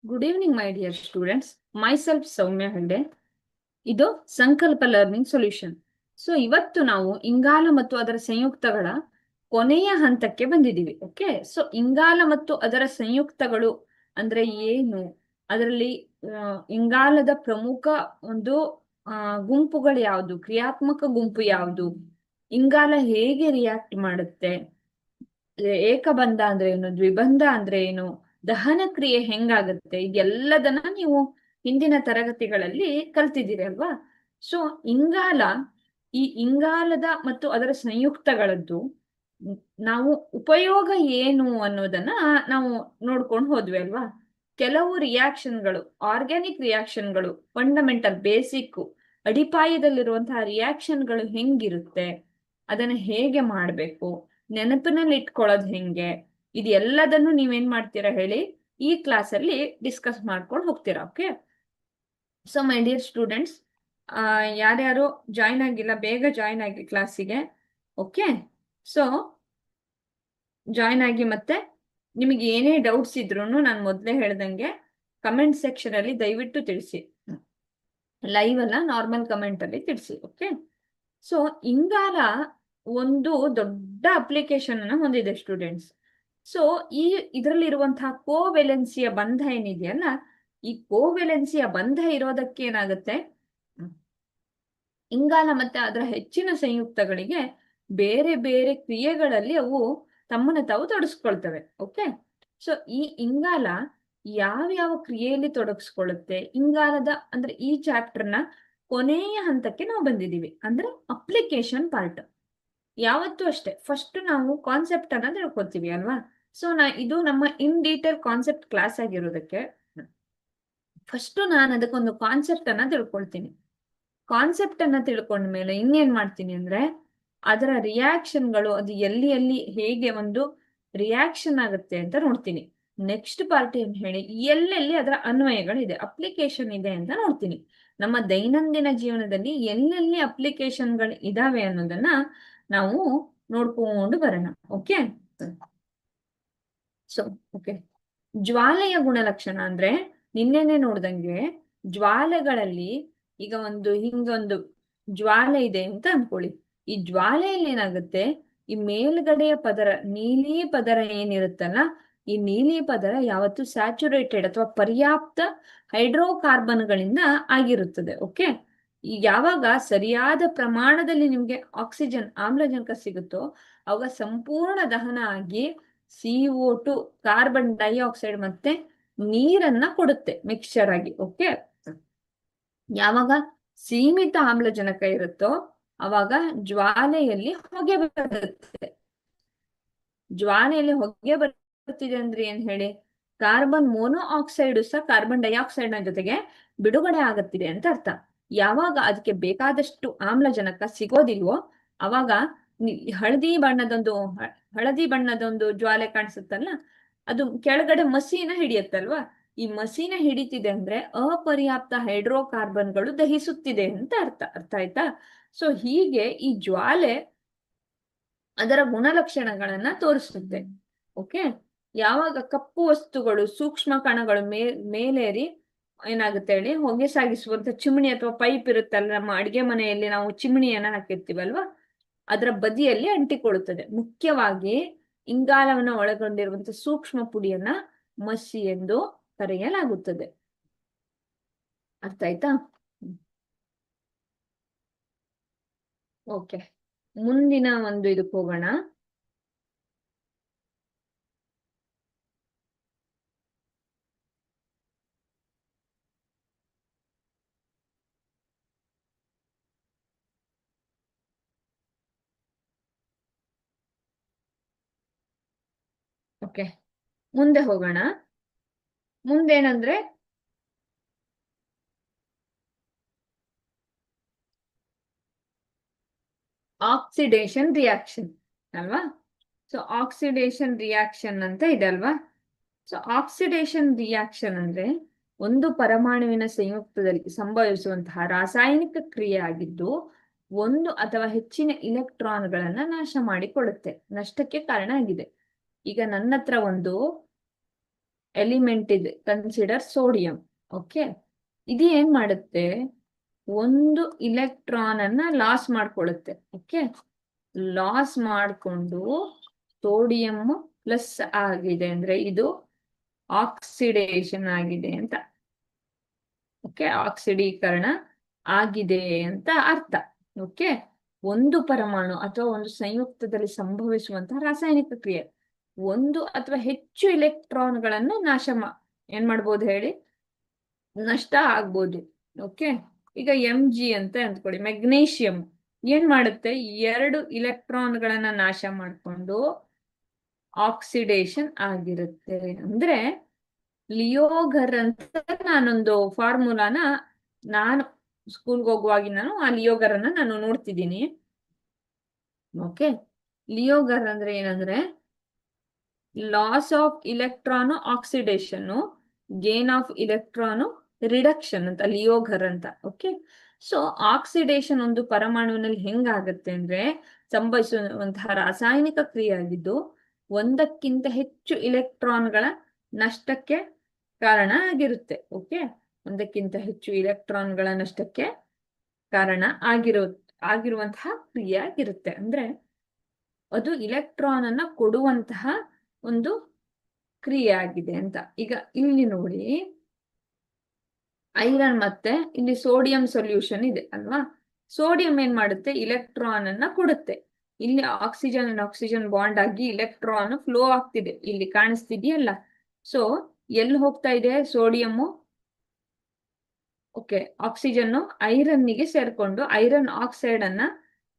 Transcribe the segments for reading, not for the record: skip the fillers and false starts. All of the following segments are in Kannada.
Good evening my dear students. Myself Soumya Hegde. ಇದು ಸಂಕಲ್ಪ ಲರ್ನಿಂಗ್ ಸೊಲ್ಯೂಷನ್. ಸೊ ಇವತ್ತು ನಾವು ಇಂಗಾಲ ಮತ್ತು ಅದರ ಸಂಯುಕ್ತಗಳ ಕೊನೆಯ ಹಂತಕ್ಕೆ ಬಂದಿದ್ದೀವಿ. ಓಕೆ, ಸೊ ಇಂಗಾಲ ಮತ್ತು ಅದರ ಸಂಯುಕ್ತಗಳು ಅಂದ್ರೆ ಏನು, ಅದರಲ್ಲಿ ಇಂಗಾಲದ ಪ್ರಮುಖ ಒಂದು ಗುಂಪುಗಳು ಯಾವುದು, ಕ್ರಿಯಾತ್ಮಕ ಗುಂಪು ಯಾವುದು, ಇಂಗಾಲ ಹೇಗೆ ರಿಯಾಕ್ಟ್ ಮಾಡುತ್ತೆ, ಏಕಬಂಧ ಅಂದ್ರೆ ಏನು, ದ್ವಿಬಂಧ ಅಂದ್ರೆ ಏನು, ದಹನ ಕ್ರಿಯೆ ಹೆಂಗಾಗತ್ತೆ, ಇದೆಲ್ಲದನ್ನ ನೀವು ಹಿಂದಿನ ತರಗತಿಗಳಲ್ಲಿ ಕಲ್ತಿದ್ದೀರಿ ಅಲ್ವಾ. ಸೊ ಈ ಇಂಗಾಲದ ಮತ್ತು ಅದರ ಸಂಯುಕ್ತಗಳದ್ದು ನಾವು ಉಪಯೋಗ ಏನು ಅನ್ನೋದನ್ನ ನಾವು ನೋಡ್ಕೊಂಡು ಹೋದ್ವಿ ಅಲ್ವಾ. ಕೆಲವು ರಿಯಾಕ್ಷನ್ಗಳು, ಆರ್ಗ್ಯಾನಿಕ್ ರಿಯಾಕ್ಷನ್ಗಳು, ಫಂಡಮೆಂಟಲ್ ಬೇಸಿಕ್ ಅಡಿಪಾಯದಲ್ಲಿರುವಂತಹ ರಿಯಾಕ್ಷನ್ಗಳು ಹೆಂಗಿರುತ್ತೆ, ಅದನ್ನ ಹೇಗೆ ಮಾಡ್ಬೇಕು, ನೆನಪಿನಲ್ಲಿ ಇಟ್ಕೊಳ್ಳೋದು ಹೆಂಗೆ, ಇದೆಲ್ಲದನ್ನು ನೀವೇನ್ ಮಾಡ್ತೀರಾ ಹೇಳಿ, ಈ ಕ್ಲಾಸ್ ಅಲ್ಲಿ ಡಿಸ್ಕಸ್ ಮಾಡ್ಕೊಂಡು ಹೋಗ್ತೀರಾ. Okay, so my dear students, ಯಾರ್ಯಾರು ಜಾಯ್ನ್ ಆಗಿಲ್ಲ ಬೇಗ ಜಾಯ್ನ್ ಆಗಿ ಕ್ಲಾಸಿಗೆ. ಓಕೆ, ಸೊ ಜಾಯ್ನ್ ಆಗಿ, ಮತ್ತೆ ನಿಮಗೆ ಏನೇ ಡೌಟ್ಸ್ ಇದ್ರು ನಾನು ಮೊದಲೇ ಹೇಳ್ದಂಗೆ ಕಮೆಂಟ್ ಸೆಕ್ಷನ್ ಅಲ್ಲಿ ದಯವಿಟ್ಟು ತಿಳಿಸಿ. ಲೈವ್ ಅಲ್ಲ, ನಾರ್ಮಲ್ ಕಮೆಂಟ್ ಅಲ್ಲಿ ತಿಳಿಸಿ. ಓಕೆ, ಸೊ ಇಂಗಾಲ ಒಂದು ದೊಡ್ಡ ಅಪ್ಲಿಕೇಶನ್ ಅನ್ನ ಹೊಂದಿದೆ ಸ್ಟೂಡೆಂಟ್ಸ್. ಸೊ ಇದರಲ್ಲಿರುವಂತಹ ಕೋವೆಲೆನ್ಸಿಯ ಬಂಧ ಏನಿದೆಯಲ್ಲ, ಈ ಕೋವೆಲೆನ್ಸಿಯ ಬಂಧ ಇರೋದಕ್ಕೆ ಏನಾಗುತ್ತೆ, ಇಂಗಾಲ ಮತ್ತೆ ಅದರ ಹೆಚ್ಚಿನ ಸಂಯುಕ್ತಗಳಿಗೆ ಬೇರೆ ಬೇರೆ ಕ್ರಿಯೆಗಳಲ್ಲಿ ಅವು ತಮ್ಮನ್ನ ತಾವು ತೊಡಗಿಸ್ಕೊಳ್ತವೆ. ಓಕೆ, ಸೊ ಈ ಇಂಗಾಲ ಯಾವ ಕ್ರಿಯೆಯಲ್ಲಿ ತೊಡಗಿಸ್ಕೊಳ್ಳುತ್ತೆ, ಇಂಗಾಲದ ಅಂದ್ರೆ ಈ ಚಾಪ್ಟರ್ನ ಕೊನೆಯ ಹಂತಕ್ಕೆ ನಾವು ಬಂದಿದ್ದೀವಿ, ಅಂದ್ರೆ ಅಪ್ಲಿಕೇಶನ್ ಪಾರ್ಟ್. ಯಾವತ್ತೂ ಅಷ್ಟೇ ಫಸ್ಟ್ ನಾವು ಕಾನ್ಸೆಪ್ಟ್ ಅನ್ನ ತಿಳ್ಕೊತೀವಿ ಅಲ್ವಾ. ಸೊ ಇದು ನಮ್ಮ ಇನ್ ಡೀಟೇಲ್ ಕಾನ್ಸೆಪ್ಟ್ ಕ್ಲಾಸ್ ಆಗಿರೋದಕ್ಕೆ ಫಸ್ಟ್ ನಾನು ಅದಕ್ಕೊಂದು ಕಾನ್ಸೆಪ್ಟ್ ಅನ್ನ ತಿಳ್ಕೊಳ್ತೀನಿ. ಕಾನ್ಸೆಪ್ಟ್ ಅನ್ನ ತಿಳ್ಕೊಂಡ್ಮೇಲೆ ಇನ್ನೇನ್ ಮಾಡ್ತೀನಿ ಅಂದ್ರೆ ಅದರ ರಿಯಾಕ್ಷನ್ಗಳು, ಅದು ಎಲ್ಲಿ ಹೇಗೆ ಒಂದು ರಿಯಾಕ್ಷನ್ ಆಗುತ್ತೆ ಅಂತ ನೋಡ್ತೀನಿ. ನೆಕ್ಸ್ಟ್ ಪಾರ್ಟ್ ಏನ್ ಹೇಳಿ, ಎಲ್ಲೆಲ್ಲಿ ಅದರ ಅನ್ವಯಗಳಿದೆ, ಅಪ್ಲಿಕೇಶನ್ ಇದೆ ಅಂತ ನೋಡ್ತೀನಿ. ನಮ್ಮ ದೈನಂದಿನ ಜೀವನದಲ್ಲಿ ಎಲ್ಲೆಲ್ಲಿ ಅಪ್ಲಿಕೇಶನ್ಗಳು ಇದಾವೆ ಅನ್ನೋದನ್ನ ನಾವು ನೋಡ್ಕೊಂಡು ಬರೋಣ. ಓಕೆ, ಸೊ ಓಕೆ, ಜ್ವಾಲೆಯ ಗುಣಲಕ್ಷಣ ಅಂದ್ರೆ ನಿನ್ನೆನೆ ನೋಡ್ದಂಗೆ ಜ್ವಾಲೆಗಳಲ್ಲಿ ಈಗ ಹಿಂಗೊಂದು ಜ್ವಾಲೆ ಇದೆ ಅಂತ ಅನ್ಕೊಳ್ಳಿ. ಈ ಜ್ವಾಲೆಯಲ್ಲಿ ಏನಾಗುತ್ತೆ, ಈ ಮೇಲ್ಗಡೆಯ ಪದರ, ನೀಲಿ ಪದರ ಏನಿರುತ್ತಲ್ಲ, ಈ ನೀಲಿ ಪದರ ಯಾವತ್ತು ಸ್ಯಾಚುರೇಟೆಡ್ ಅಥವಾ ಪರ್ಯಾಪ್ತ ಹೈಡ್ರೋಕಾರ್ಬನ್ಗಳಿಂದ ಆಗಿರುತ್ತದೆ. ಓಕೆ, ಯಾವಾಗ ಸರಿಯಾದ ಪ್ರಮಾಣದಲ್ಲಿ ನಿಮ್ಗೆ ಆಕ್ಸಿಜನ್, ಆಮ್ಲಜನಕ ಸಿಗುತ್ತೋ ಅವಾಗ ಸಂಪೂರ್ಣ ದಹನ ಆಗಿ CO2, ಕಾರ್ಬನ್ ಡೈಆಕ್ಸೈಡ್ ಮತ್ತೆ ನೀರನ್ನ ಕೊಡುತ್ತೆ ಮಿಕ್ಸ್ಚರ್ ಆಗಿ. ಓಕೆ, ಯಾವಾಗ ಸೀಮಿತ ಆಮ್ಲಜನಕ ಇರುತ್ತೋ ಅವಾಗ ಜ್ವಾಲೆಯಲ್ಲಿ ಹೊಗೆ ಬರುತ್ತೆ. ಜ್ವಾಲೆಯಲ್ಲಿ ಹೊಗೆ ಬರ್ತಿದೆ ಅಂದ್ರೆ ಏನ್ ಹೇಳಿ, ಕಾರ್ಬನ್ ಮೊನೋಆಕ್ಸೈಡ್ ಸಹ ಕಾರ್ಬನ್ ಡೈಆಕ್ಸೈಡ್ ನ ಜೊತೆಗೆ ಬಿಡುಗಡೆ ಆಗುತ್ತಿದೆ ಅಂತ ಅರ್ಥ. ಯಾವಾಗ ಅದಕ್ಕೆ ಬೇಕಾದಷ್ಟು ಆಮ್ಲಜನಕ ಸಿಗೋದಿಲ್ವೋ ಅವಾಗ ಹಳದಿ ಬಣ್ಣದೊಂದು ಜ್ವಾಲೆ ಕಾಣಿಸುತ್ತಲ್ಲ, ಅದು ಕೆಳಗಡೆ ಮಸೀನ ಹಿಡಿಯುತ್ತಲ್ವಾ. ಈ ಮಸೀನ ಹಿಡಿತಿದೆ ಅಂದ್ರೆ ಅಪರ್ಯಾಪ್ತ ಹೈಡ್ರೋಕಾರ್ಬನ್ಗಳು ದಹಿಸುತ್ತಿದೆ ಅಂತ ಅರ್ಥ ಆಯ್ತಾ. ಸೊ ಹೀಗೆ ಈ ಜ್ವಾಲೆ ಅದರ ಗುಣಲಕ್ಷಣಗಳನ್ನ ತೋರಿಸುತ್ತೆ. ಓಕೆ, ಯಾವಾಗ ಕಪ್ಪು ವಸ್ತುಗಳು, ಸೂಕ್ಷ್ಮ ಕಣಗಳು ಮೇಲೇರಿ ಏನಾಗುತ್ತೆ ಹೇಳಿ, ಹೊಗೆ ಸಾಗಿಸುವಂತ ಚಿಮಣಿ ಅಥವಾ ಪೈಪ್ ಇರುತ್ತಲ್ಲ, ನಮ್ಮ ಅಡಿಗೆ ಮನೆಯಲ್ಲಿ ನಾವು ಚಿಮಣಿಯನ್ನ ಹಾಕಿರ್ತೀವಲ್ವಾ, ಅದರ ಬದಿಯಲ್ಲಿ ಅಂಟಿಕೊಳ್ಳುತ್ತದೆ. ಮುಖ್ಯವಾಗಿ ಇಂಗಾಲವನ್ನ ಒಳಗೊಂಡಿರುವಂತ ಸೂಕ್ಷ್ಮ ಪುಡಿಯನ್ನ ಮಸಿ ಎಂದು ಕರೆಯಲಾಗುತ್ತದೆ. ಅರ್ಥ ಆಯ್ತಾ? ಓಕೆ, ಮುಂದಿನ ಒಂದು ಇದಕ್ಕೆ ಹೋಗೋಣ. ಓಕೆ, ಮುಂದೆ ಹೋಗೋಣ. ಮುಂದೇನಂದ್ರೆ ಆಕ್ಸಿಡೇಷನ್ ರಿಯಾಕ್ಷನ್ ಅಲ್ವಾ. ಸೊ ಆಕ್ಸಿಡೇಷನ್ ರಿಯಾಕ್ಷನ್ ಅಂತ ಇದೆ ಅಲ್ವಾ. ಸೊ ಆಕ್ಸಿಡೇಷನ್ ರಿಯಾಕ್ಷನ್ ಅಂದ್ರೆ ಒಂದು ಪರಮಾಣುವಿನ ಸಂಯುಕ್ತದಲ್ಲಿ ಸಂಭವಿಸುವಂತಹ ರಾಸಾಯನಿಕ ಕ್ರಿಯೆ ಆಗಿದ್ದು ಒಂದು ಅಥವಾ ಹೆಚ್ಚಿನ ಇಲೆಕ್ಟ್ರಾನ್ಗಳನ್ನ ನಾಶ ಮಾಡಿಕೊಳ್ಳುತ್ತೆ, ನಷ್ಟಕ್ಕೆ ಕಾರಣ ಆಗಿದೆ. ಈಗ ನನ್ನ ಹತ್ರ ಒಂದು ಎಲಿಮೆಂಟ್ ಇದೆ, ಕನ್ಸಿಡರ್ ಸೋಡಿಯಂ. ಓಕೆ, ಇದು ಏನ್ ಮಾಡುತ್ತೆ, ಒಂದು ಇಲೆಕ್ಟ್ರಾನ್ ಅನ್ನ ಲಾಸ್ ಮಾಡ್ಕೊಳ್ಳುತ್ತೆ. ಓಕೆ, ಲಾಸ್ ಮಾಡಿಕೊಂಡು ಸೋಡಿಯಂ ಪ್ಲಸ್ ಆಗಿದೆ ಅಂದ್ರೆ ಇದು ಆಕ್ಸಿಡೇಷನ್ ಆಗಿದೆ ಅಂತ. ಓಕೆ, ಆಕ್ಸಿಡೀಕರಣ ಆಗಿದೆ ಅಂತ ಅರ್ಥ. ಓಕೆ, ಒಂದು ಪರಮಾಣು ಅಥವಾ ಒಂದು ಸಂಯುಕ್ತದಲ್ಲಿ ಸಂಭವಿಸುವಂತಹ ರಾಸಾಯನಿಕ ಕ್ರಿಯೆ ಒಂದು ಅಥವಾ ಹೆಚ್ಚು ಇಲೆಕ್ಟ್ರಾನ್ಗಳನ್ನು ಏನ್ ಮಾಡ್ಬೋದು ಹೇಳಿ, ನಷ್ಟ ಆಗ್ಬೋದು. ಓಕೆ, ಈಗ Mg ಅಂತ ಅಂದ್ಕೊಳ್ಳಿ, ಮೆಗ್ನೀಷಿಯಂ ಏನ್ ಮಾಡುತ್ತೆ, 2 ಇಲೆಕ್ಟ್ರಾನ್ಗಳನ್ನ ನಾಶ ಮಾಡಿಕೊಂಡು ಆಕ್ಸಿಡೇಷನ್ ಆಗಿರುತ್ತೆ. ಅಂದ್ರೆ ಲಿಯೋಗರ್ ಅಂತ ನಾನೊಂದು ಫಾರ್ಮುಲಾನ ನಾನು ಸ್ಕೂಲ್ಗೆ ಹೋಗುವಾಗಿ ಆ ಲಿಯೋಗರ್ ಅನ್ನ ನಾನು ನೋಡ್ತಿದ್ದೀನಿ. ಓಕೆ, ಲಿಯೋಗರ್ ಅಂದ್ರೆ ಏನಂದ್ರೆ loss of electron oxidation, gain of electron reduction ಅಂತ ಲಿಯೋಗರ್ ಅಂತ. ಓಕೆ, ಸೊ ಆಕ್ಸಿಡೇಷನ್ ಒಂದು ಪರಮಾಣುವಿನಲ್ಲಿ ಹೆಂಗಾಗತ್ತೆ ಅಂದ್ರೆ ಸಂಭವಿಸುವಂತಹ ರಾಸಾಯನಿಕ ಕ್ರಿಯೆ ಆಗಿದ್ದು ಒಂದಕ್ಕಿಂತ ಹೆಚ್ಚು ಇಲೆಕ್ಟ್ರಾನ್ಗಳ ನಷ್ಟಕ್ಕೆ ಕಾರಣ ಆಗಿರುತ್ತೆ. ಓಕೆ, ಒಂದಕ್ಕಿಂತ ಹೆಚ್ಚು ಇಲೆಕ್ಟ್ರಾನ್ಗಳ ನಷ್ಟಕ್ಕೆ ಕಾರಣ ಆಗಿರುವಂತಹ ಕ್ರಿಯೆ ಆಗಿರುತ್ತೆ. ಅಂದ್ರೆ ಅದು ಇಲೆಕ್ಟ್ರಾನ್ ಅನ್ನ ಕೊಡುವಂತಹ ಒಂದು ಕ್ರಿಯೆ ಆಗಿದೆ ಅಂತ. ಈಗ ಇಲ್ಲಿ ನೋಡಿ, ಐರನ್ ಮತ್ತೆ ಇಲ್ಲಿ ಸೋಡಿಯಂ ಸೊಲ್ಯೂಷನ್ ಇದೆ ಅಲ್ವಾ. ಸೋಡಿಯಂ ಏನ್ ಮಾಡುತ್ತೆ, ಇಲೆಕ್ಟ್ರಾನ್ ಅನ್ನ ಕೊಡುತ್ತೆ. ಇಲ್ಲಿ ಆಕ್ಸಿಜನ್ ಅಂಡ್ ಆಕ್ಸಿಜನ್ ಬಾಂಡ್ ಆಗಿ ಇಲೆಕ್ಟ್ರಾನ್ ಫ್ಲೋ ಆಗ್ತಿದೆ, ಇಲ್ಲಿ ಕಾಣಿಸ್ತಿದೆಯಲ್ಲ. ಸೊ ಎಲ್ಲಿ ಹೋಗ್ತಾ ಇದೆ ಸೋಡಿಯಂ, ಓಕೆ, ಆಕ್ಸಿಜನ್ ಐರನ್ನಿಗೆ ಸೇರ್ಕೊಂಡು ಐರನ್ ಆಕ್ಸೈಡ್ ಅನ್ನ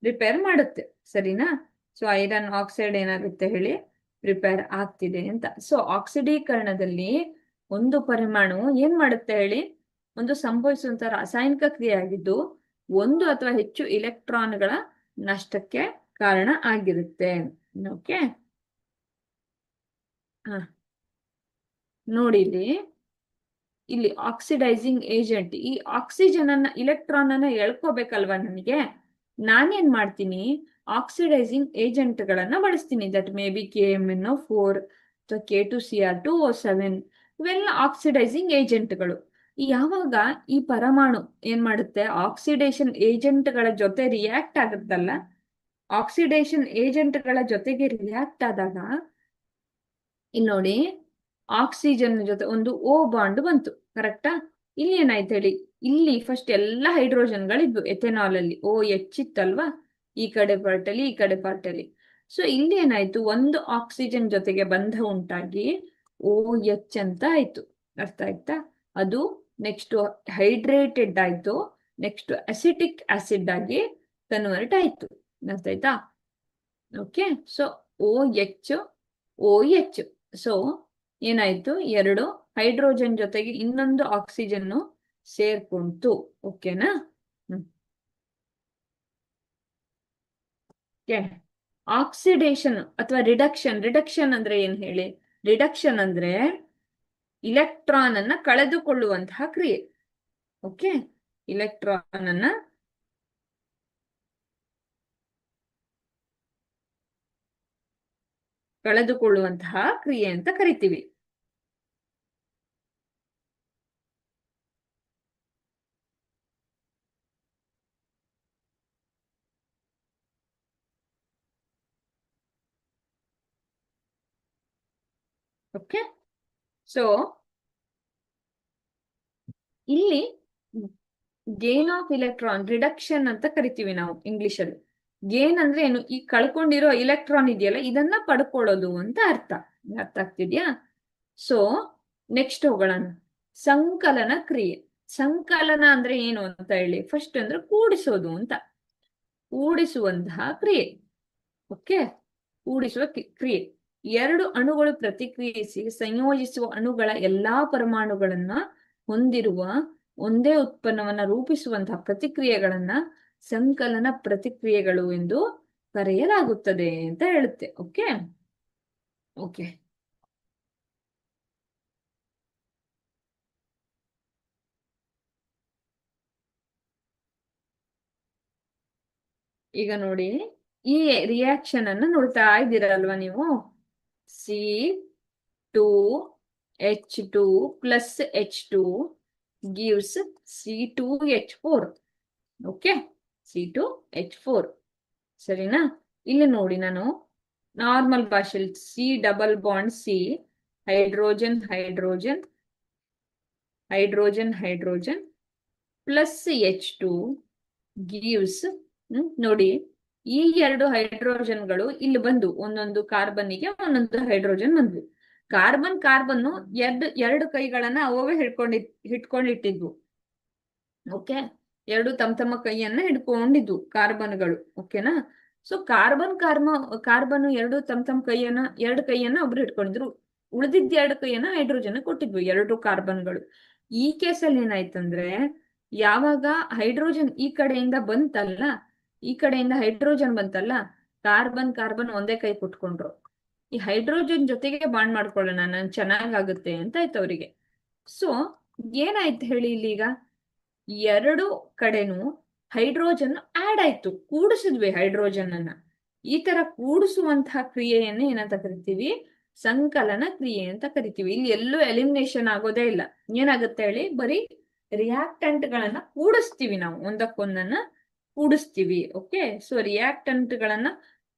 ರಿಪೇರ್ ಮಾಡುತ್ತೆ. ಸರಿನಾ? ಸೊ ಐರನ್ ಆಕ್ಸೈಡ್ ಏನಾಗುತ್ತೆ ಹೇಳಿ, ಪ್ರಿಪೇರ್ ಆಗ್ತಿದೆ ಅಂತ. ಸೊ ಆಕ್ಸಿಡೀಕರಣದಲ್ಲಿ ಒಂದು ಪರಮಾಣು ಏನ್ ಮಾಡುತ್ತೆ ಹೇಳಿ, ಒಂದು ಸಂಭವಿಸುವಂತ ರಾಸಾಯನಿಕ ಕ್ರಿಯೆ ಆಗಿದ್ದು ಒಂದು ಅಥವಾ ಹೆಚ್ಚು ಇಲೆಕ್ಟ್ರಾನ್ಗಳ ನಷ್ಟಕ್ಕೆ ಕಾರಣ ಆಗಿರುತ್ತೆ. ಓಕೆ, ನೋಡಿ ಇಲ್ಲಿ ಆಕ್ಸಿಡೈಸಿಂಗ್ ಏಜೆಂಟ್, ಈ ಆಕ್ಸಿಜನ್ ಅನ್ನ ಇಲೆಕ್ಟ್ರಾನ್ ಅನ್ನ ಎಳ್ಕೋಬೇಕಲ್ವಾ ನನಗೆ, ನಾನೇನ್ ಮಾಡ್ತೀನಿ, ಆಕ್ಸಿಡೈಸಿಂಗ್ ಏಜೆಂಟ್ ಗಳನ್ನ ಬಳಸ್ತೀನಿ. ದಟ್ ಮೇ ಬಿ KMnO4 ಅಥವಾ K2Cr2O7, ಇವೆಲ್ಲ ಆಕ್ಸಿಡೈಸಿಂಗ್ ಏಜೆಂಟ್ಗಳು. ಯಾವಾಗ ಈ ಪರಮಾಣು ಏನ್ ಮಾಡುತ್ತೆ, ಆಕ್ಸಿಡೇಷನ್ ಏಜೆಂಟ್ಗಳ ಜೊತೆ ರಿಯಾಕ್ಟ್ ಆಗುತ್ತಲ್ಲ, ಆಕ್ಸಿಡೇಷನ್ ಏಜೆಂಟ್ಗಳ ಜೊತೆಗೆ ರಿಯಾಕ್ಟ್ ಆದಾಗ ಇಲ್ಲಿ ನೋಡಿ, ಆಕ್ಸಿಜನ್ ಜೊತೆ ಒಂದು O ಬಾಂಡ್ ಬಂತು, ಕರೆಕ್ಟಾ? ಇಲ್ಲಿ ಏನಾಯ್ತು ಹೇಳಿ, ಇಲ್ಲಿ ಫಸ್ಟ್ ಎಲ್ಲ ಹೈಡ್ರೋಜನ್ಗಳಿದ್ವು ಎಥೆನಾಲ್ ಅಲ್ಲಿ, OH ಇತ್ತಲ್ವಾ, ಈ ಕಡೆ ಪಾರ್ಟ್ ಅಲ್ಲಿ, ಈ ಕಡೆ ಪಾರ್ಟ್ ಅಲ್ಲಿ. ಸೊ ಇಲ್ಲಿ ಏನಾಯ್ತು, ಒಂದು ಆಕ್ಸಿಜನ್ ಜೊತೆಗೆ ಬಂಧ ಉಂಟಾಗಿ OH ಅಂತ ಆಯ್ತು. ಅರ್ಥ ಆಯ್ತಾ? ಅದು ನೆಕ್ಸ್ಟ್ ಹೈಡ್ರೇಟೆಡ್ ಆಯ್ತು, ನೆಕ್ಸ್ಟ್ ಅಸಿಟಿಕ್ ಆಸಿಡ್ ಆಗಿ ಕನ್ವರ್ಟ್ ಆಯ್ತು. ಅರ್ಥ ಆಯ್ತಾ? ಓಕೆ, ಸೊ OH ಸೊ ಏನಾಯ್ತು, 2 ಹೈಡ್ರೋಜನ್ ಜೊತೆಗೆ ಇನ್ನೊಂದು ಆಕ್ಸಿಜನ್ ಸೇರ್ಕೊಂತು. ಓಕೆನಾ? ಆಕ್ಸಿಡೇಷನ್ ಅಥವಾ ರಿಡಕ್ಷನ್ ಅಂದ್ರೆ ಏನ್ ಹೇಳಿ, ರಿಡಕ್ಷನ್ ಅಂದ್ರೆ ಇಲೆಕ್ಟ್ರಾನ್ ಅನ್ನ ಕಳೆದುಕೊಳ್ಳುವಂತಹ ಕ್ರಿಯೆ. ಓಕೆ, ಇಲೆಕ್ಟ್ರಾನ್ ಅನ್ನ ಕಳೆದುಕೊಳ್ಳುವಂತಹ ಕ್ರಿಯೆ ಅಂತ ಕರಿತೀವಿ. ಓಕೆ, ಸೊ ಇಲ್ಲಿ ಗೇನ್ ಆಫ್ ಇಲೆಕ್ಟ್ರಾನ್ ರಿಡಕ್ಷನ್ ಅಂತ ಕರಿತೀವಿ ನಾವು ಇಂಗ್ಲಿಷ್ ಅಲ್ಲಿ. ಗೇನ್ ಅಂದ್ರೆ ಏನು, ಈ ಕಳ್ಕೊಂಡಿರೋ ಇಲೆಕ್ಟ್ರಾನ್ ಇದೆಯಲ್ಲ, ಇದನ್ನ ಪಡ್ಕೊಳ್ಳೋದು ಅಂತ ಅರ್ಥ. ಅರ್ಥ ಆಗ್ತಿದ್ಯಾ? ಸೊ ನೆಕ್ಸ್ಟ್ ಹೋಗೋಣ, ಸಂಕಲನ ಕ್ರಿಯೆ. ಸಂಕಲನ ಅಂದ್ರೆ ಏನು ಅಂತ ಹೇಳಿ, ಫಸ್ಟ್ ಅಂದ್ರೆ ಕೂಡಿಸೋದು ಅಂತ, ಕೂಡಿಸುವಂತಹ ಕ್ರಿಯೆ. ಓಕೆ, ಕೂಡಿಸುವ ಕ್ರಿಯೆ. 2 ಅಣುಗಳು ಪ್ರತಿಕ್ರಿಯಿಸಿ ಸಂಯೋಜಿಸುವ ಅಣುಗಳ ಎಲ್ಲಾ ಪರಮಾಣುಗಳನ್ನ ಹೊಂದಿರುವ ಒಂದೇ ಉತ್ಪನ್ನವನ್ನ ರೂಪಿಸುವಂತಹ ಪ್ರತಿಕ್ರಿಯೆಗಳನ್ನ ಸಂಕಲನ ಪ್ರತಿಕ್ರಿಯೆಗಳು ಎಂದು ಕರೆಯಲಾಗುತ್ತದೆ ಅಂತ ಹೇಳುತ್ತೆ. ಓಕೆ ಓಕೆ ಈಗ ನೋಡಿ, ಈ ರಿಯಾಕ್ಷನ್ ಅನ್ನ ನೋಡ್ತಾ ಇದ್ದೀರಲ್ವಾ ನೀವು, C2 H2 plus H2 gives C2H4. Okay, C2H4. ಸರಿನಾ? ಇಲ್ಲಿ ನೋಡಿ, ನಾನು ನಾರ್ಮಲ್ ಭಾಷೆಯಲ್ಲಿ C double bond C, hydrogen hydrogen hydrogen hydrogen plus H2 gives, ನೋಡಿ ಈ ಎರಡು ಹೈಡ್ರೋಜನ್ಗಳು ಇಲ್ಲಿ ಬಂದು ಒಂದೊಂದು ಕಾರ್ಬನ್ನಿಗೆ ಒಂದೊಂದು ಹೈಡ್ರೋಜನ್ ಬಂದ್ವು. ಕಾರ್ಬನ್ ಎರಡು ಕೈಗಳನ್ನ ಅವೇ ಹಿಡ್ಕೊಂಡಿಟ್ಟಿದ್ವು. ಎರಡು ತಮ್ಮ ಕೈಯನ್ನ ಹಿಡ್ಕೊಂಡಿದ್ವು ಕಾರ್ಬನ್ಗಳು. ಓಕೆನಾ? ಸೊ ಕಾರ್ಬನ್ ಎರಡು ಕೈಯನ್ನ ಒಬ್ರು ಹಿಡ್ಕೊಂಡಿದ್ರು. ಉಳಿದಿದ್ದ ಎರಡು ಕೈಯನ್ನ ಹೈಡ್ರೋಜನ್ ಕೊಟ್ಟಿದ್ವು ಎರಡು ಕಾರ್ಬನ್ಗಳು. ಈ ಕೇಸಲ್ಲಿ ಏನಾಯ್ತಂದ್ರೆ, ಯಾವಾಗ ಹೈಡ್ರೋಜನ್ ಈ ಕಡೆಯಿಂದ ಹೈಡ್ರೋಜನ್ ಬಂತಲ್ಲ, ಕಾರ್ಬನ್ ಒಂದೇ ಕೈ ಕೊಟ್ಕೊಂಡ್ರು. ಈ ಹೈಡ್ರೋಜನ್ ಜೊತೆಗೆ ಬಾಂಡ್ ಮಾಡ್ಕೊಳ್ಳೋಣ, ನಾನು ಚೆನ್ನಾಗಾಗುತ್ತೆ ಅಂತ ಆಯ್ತು ಅವರಿಗೆ. ಸೊ ಏನಾಯ್ತು ಹೇಳಿ, ಇಲ್ಲಿಗ ಎರಡು ಕಡೆನೂ ಹೈಡ್ರೋಜನ್ ಆಡ್ ಆಯ್ತು, ಕೂಡಿಸಿದ್ವಿ ಹೈಡ್ರೋಜನ್ ಅನ್ನ. ಈ ತರ ಕೂಡಿಸುವಂತಹ ಕ್ರಿಯೆಯನ್ನ ಏನಂತ ಕರಿತೀವಿ? ಸಂಕಲನ ಕ್ರಿಯೆ ಅಂತ ಕರಿತೀವಿ. ಇಲ್ಲಿ ಎಲ್ಲೂ ಎಲಿಮಿನೇಷನ್ ಆಗೋದೇ ಇಲ್ಲ. ಏನಾಗುತ್ತೆ ಹೇಳಿ, ಬರೀ ರಿಯಾಕ್ಟೆಂಟ್ ಗಳನ್ನ ಕೂಡಿಸ್ತೀವಿ, ನಾವು ಒಂದಕ್ಕೊಂದನ್ನ ಕೂಡಿಸ್ತೀವಿ. ಓಕೆ, ಸೊ ರಿಯಾಕ್ಟೆಂಟ್ ಗಳನ್ನ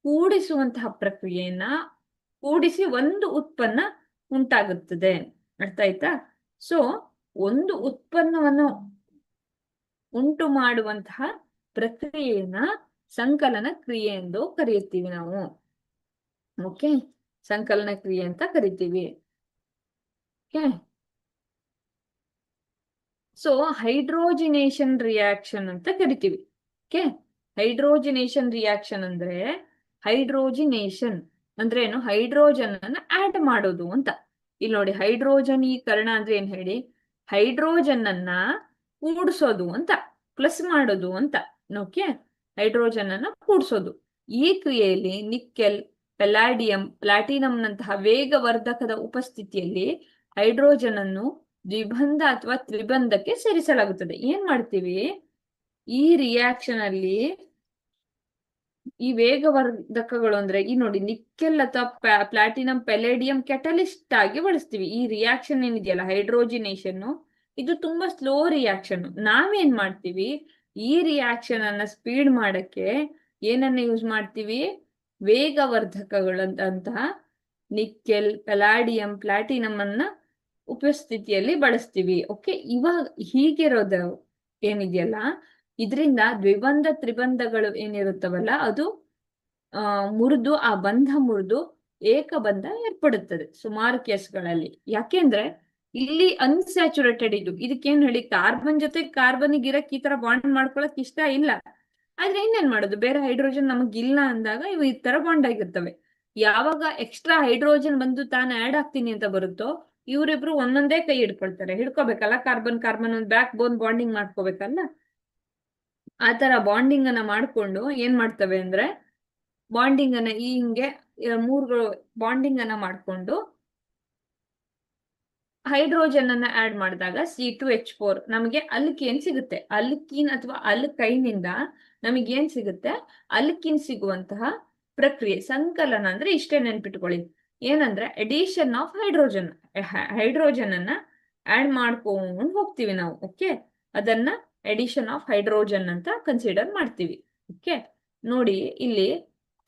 ಕೂಡಿಸುವಂತಹ ಪ್ರಕ್ರಿಯೆಯನ್ನ ಕೂಡಿಸಿ ಒಂದು ಉತ್ಪನ್ನ ಉಂಟಾಗುತ್ತದೆ. ಅರ್ಥ ಆಯ್ತಾ? ಸೊ ಒಂದು ಉತ್ಪನ್ನವನ್ನು ಉಂಟು ಮಾಡುವಂತಹ ಪ್ರಕ್ರಿಯೆಯನ್ನ ಸಂಕಲನ ಕ್ರಿಯೆ ಎಂದು ಕರೆಯುತ್ತೀವಿ ನಾವು. ಓಕೆ, ಸಂಕಲನ ಕ್ರಿಯೆ ಅಂತ ಕರಿತೀವಿ. ಓಕೆ, ಸೊ ಹೈಡ್ರೋಜಿನೇಷನ್ ರಿಯಾಕ್ಷನ್ ಅಂತ ಕರಿತೀವಿ. ಓಕೆ, ಹೈಡ್ರೋಜಿನೇಷನ್ ರಿಯಾಕ್ಷನ್ ಅಂದ್ರೆ, ಹೈಡ್ರೋಜಿನೇಷನ್ ಅಂದ್ರೆ ಏನು? ಹೈಡ್ರೋಜನ್ ಅನ್ನ ಆಡ್ ಮಾಡೋದು ಅಂತ. ಇಲ್ಲಿ ನೋಡಿ, ಹೈಡ್ರೋಜನೀಕರಣ ಅಂದ್ರೆ ಏನ್ ಹೇಳಿ? ಹೈಡ್ರೋಜನ್ ಅನ್ನ ಕೂಡಿಸೋದು ಅಂತ, ಪ್ಲಸ್ ಮಾಡೋದು ಅಂತ. ಓಕೆ, ಹೈಡ್ರೋಜನ್ ಅನ್ನ ಕೂಡಿಸೋದು. ಈ ಕ್ರಿಯೆಯಲ್ಲಿ ನಿಕ್ಕೆಲ್, ಪೆಲಾಡಿಯಂ, ಪ್ಲಾಟಿನಂನಂತಹ ವೇಗವರ್ಧಕದ ಉಪಸ್ಥಿತಿಯಲ್ಲಿ ಹೈಡ್ರೋಜನ್ ಅನ್ನು ದ್ವಿಬಂಧ ಅಥವಾ ತ್ರಿಬಂಧಕ್ಕೆ ಸೇರಿಸಲಾಗುತ್ತದೆ. ಏನ್ ಮಾಡ್ತೀವಿ ಈ ರಿಯಾಕ್ಷನ್ ಅಲ್ಲಿ? ಈ ವೇಗವರ್ಧಕಗಳು ಅಂದ್ರೆ ಈ ನೋಡಿ, ನಿಕ್ಕೆಲ್ ಅಥವಾ ಪ್ಲಾಟಿನಂ, ಪೆಲೇಡಿಯಂ ಕೆಟಲಿಸ್ಟ್ ಆಗಿ ಬಳಸ್ತೀವಿ. ಈ ರಿಯಾಕ್ಷನ್ ಏನಿದೆಯಲ್ಲ ಹೈಡ್ರೋಜಿನೇಷನ್, ಇದು ತುಂಬಾ ಸ್ಲೋ ರಿಯಾಕ್ಷನ್. ನಾವೇನ್ ಮಾಡ್ತೀವಿ, ಈ ರಿಯಾಕ್ಷನ್ ಅನ್ನ ಸ್ಪೀಡ್ ಮಾಡಕ್ಕೆ ಏನನ್ನ ಯೂಸ್ ಮಾಡ್ತೀವಿ? ವೇಗವರ್ಧಕಗಳಂತಹ ನಿಕ್ಕೆಲ್, ಪೆಲಾಡಿಯಂ, ಪ್ಲಾಟಿನಂ ಅನ್ನ ಉಪಸ್ಥಿತಿಯಲ್ಲಿ ಬಳಸ್ತೀವಿ. ಓಕೆ, ಇವಾಗ ಹೀಗಿರೋದು ಏನಿದೆಯಲ್ಲ, ಇದರಿಂದ ದ್ವಿಬಂಧ ತ್ರಿಬಂಧಗಳು ಏನಿರುತ್ತವಲ್ಲ, ಅದು ಮುರಿದು, ಆ ಬಂಧ ಮುರಿದು ಏಕಬಂಧ ಏರ್ಪಡುತ್ತದೆ ಸುಮಾರು ಕೇಸ್ಗಳಲ್ಲಿ. ಯಾಕೆಂದ್ರೆ ಇಲ್ಲಿ ಅನ್ಸ್ಯಾಚುರೇಟೆಡ್ ಇದಕ್ಕೇನ್ ಹೇಳಿ, ಕಾರ್ಬನ್ ಜೊತೆ ಕಾರ್ಬನ್ಗೆ ಇರಕ್ ಈ ತರ ಬಾಂಡ್ ಮಾಡ್ಕೊಳಕ್ ಇಷ್ಟ ಇಲ್ಲ. ಆದ್ರೆ ಇನ್ನೇನ್ ಮಾಡೋದು, ಬೇರೆ ಹೈಡ್ರೋಜನ್ ನಮಗಿಲ್ಲ ಅಂದಾಗ ಇವು ಈ ತರ ಬಾಂಡ್ ಆಗಿರ್ತವೆ. ಯಾವಾಗ ಎಕ್ಸ್ಟ್ರಾ ಹೈಡ್ರೋಜನ್ ಬಂದು ತಾನು ಆಡ್ ಆಗ್ತೀನಿ ಅಂತ ಬರುತ್ತೋ, ಇವರಿಬ್ರು ಒಂದೊಂದೇ ಕೈ ಹಿಡ್ಕೋಬೇಕಲ್ಲ. ಕಾರ್ಬನ್ ಒಂದು ಬ್ಯಾಕ್ ಬೋನ್ ಬಾಂಡಿಂಗ್ ಮಾಡ್ಕೋಬೇಕಲ್ಲ. ಆ ತರ ಬಾಂಡಿಂಗ್ ಅನ್ನ ಮಾಡ್ಕೊಂಡು ಏನ್ ಮಾಡ್ತವೆ ಅಂದ್ರೆ, ಬಾಂಡಿಂಗ್ ಅನ್ನ ಹಿಂಗೆ ಮೂರು ಬಾಂಡಿಂಗ್ ಅನ್ನ ಮಾಡ್ಕೊಂಡು ಹೈಡ್ರೋಜನ್ ಅನ್ನ ಆಡ್ ಮಾಡಿದಾಗ C2H4 ನಮಗೆ ಅಲ್ಕೇನ್ ಸಿಗುತ್ತೆ. ಅಲ್ಕೀನ್ ಅಥವಾ ಅಲ್ಕೈನಿಂದ ನಮಗೆ ಏನ್ ಸಿಗುತ್ತೆ? ಅಲ್ಕಿನ್ ಸಿಗುವಂತಹ ಪ್ರಕ್ರಿಯೆ ಸಂಕಲನ ಅಂದ್ರೆ ಇಷ್ಟೇ ನೆನ್ಪಿಟ್ಕೊಳ್ಳಿ. ಏನಂದ್ರೆ ಎಡಿಷನ್ ಆಫ್ ಹೈಡ್ರೋಜನ್ ಅನ್ನ ಆಡ್ ಮಾಡ್ಕೊಂಡು ಹೋಗ್ತೀವಿ ನಾವು. ಓಕೆ, ಅದನ್ನ ಎಡಿಷನ್ ಆಫ್ ಹೈಡ್ರೋಜನ್ ಅಂತ ಕನ್ಸಿಡರ್ ಮಾಡ್ತೀವಿ. ಓಕೆ, ನೋಡಿ ಇಲ್ಲಿ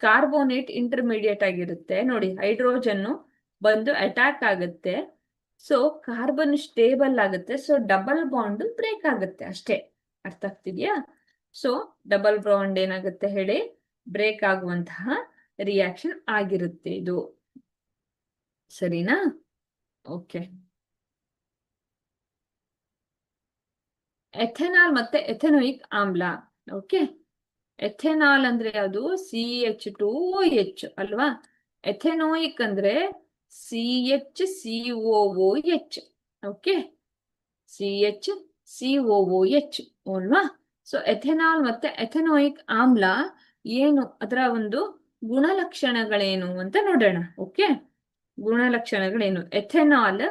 ಕಾರ್ಬೋನೇಟ್ ಇಂಟರ್ಮೀಡಿಯೇಟ್ ಆಗಿರುತ್ತೆ. ನೋಡಿ, ಹೈಡ್ರೋಜನ್ ಬಂದು ಅಟ್ಯಾಕ್ ಆಗುತ್ತೆ. ಸೊ ಕಾರ್ಬನ್ ಸ್ಟೇಬಲ್ ಆಗುತ್ತೆ. ಸೊ ಡಬಲ್ ಬಾಂಡ್ ಬ್ರೇಕ್ ಆಗುತ್ತೆ ಅಷ್ಟೇ. ಅರ್ಥ ಆಗ್ತಿದ್ಯಾ? ಸೊ ಡಬಲ್ ಬಾಂಡ್ ಏನಾಗುತ್ತೆ ಹೇಳಿ? ಬ್ರೇಕ್ ಆಗುವಂತಹ ರಿಯಾಕ್ಷನ್ ಆಗಿರುತ್ತೆ ಇದು. ಸರಿನಾ? ಓಕೆ, ಎಥೆನಾಲ್ ಮತ್ತೆ ಎಥೆನೋಯಿಕ್ ಆಮ್ಲ. ಓಕೆ, ಎಥೆನಾಲ್ ಅಂದ್ರೆ ಅದು CH2OH ಅಲ್ವಾ? ಎಥೆನೋಯಿಕ್ ಅಂದ್ರೆ CHCOOH. ಓಕೆ, CHCOOH ಅಲ್ವಾ? ಸೊ ಎಥೆನಾಲ್ ಮತ್ತೆ ಎಥೆನೋಯಿಕ್ ಆಮ್ಲ ಏನು, ಅದರ ಒಂದು ಗುಣಲಕ್ಷಣಗಳೇನು ಅಂತ ನೋಡೋಣ. ಓಕೆ, ಗುಣಲಕ್ಷಣಗಳೇನು? ಎಥೆನಾಲ್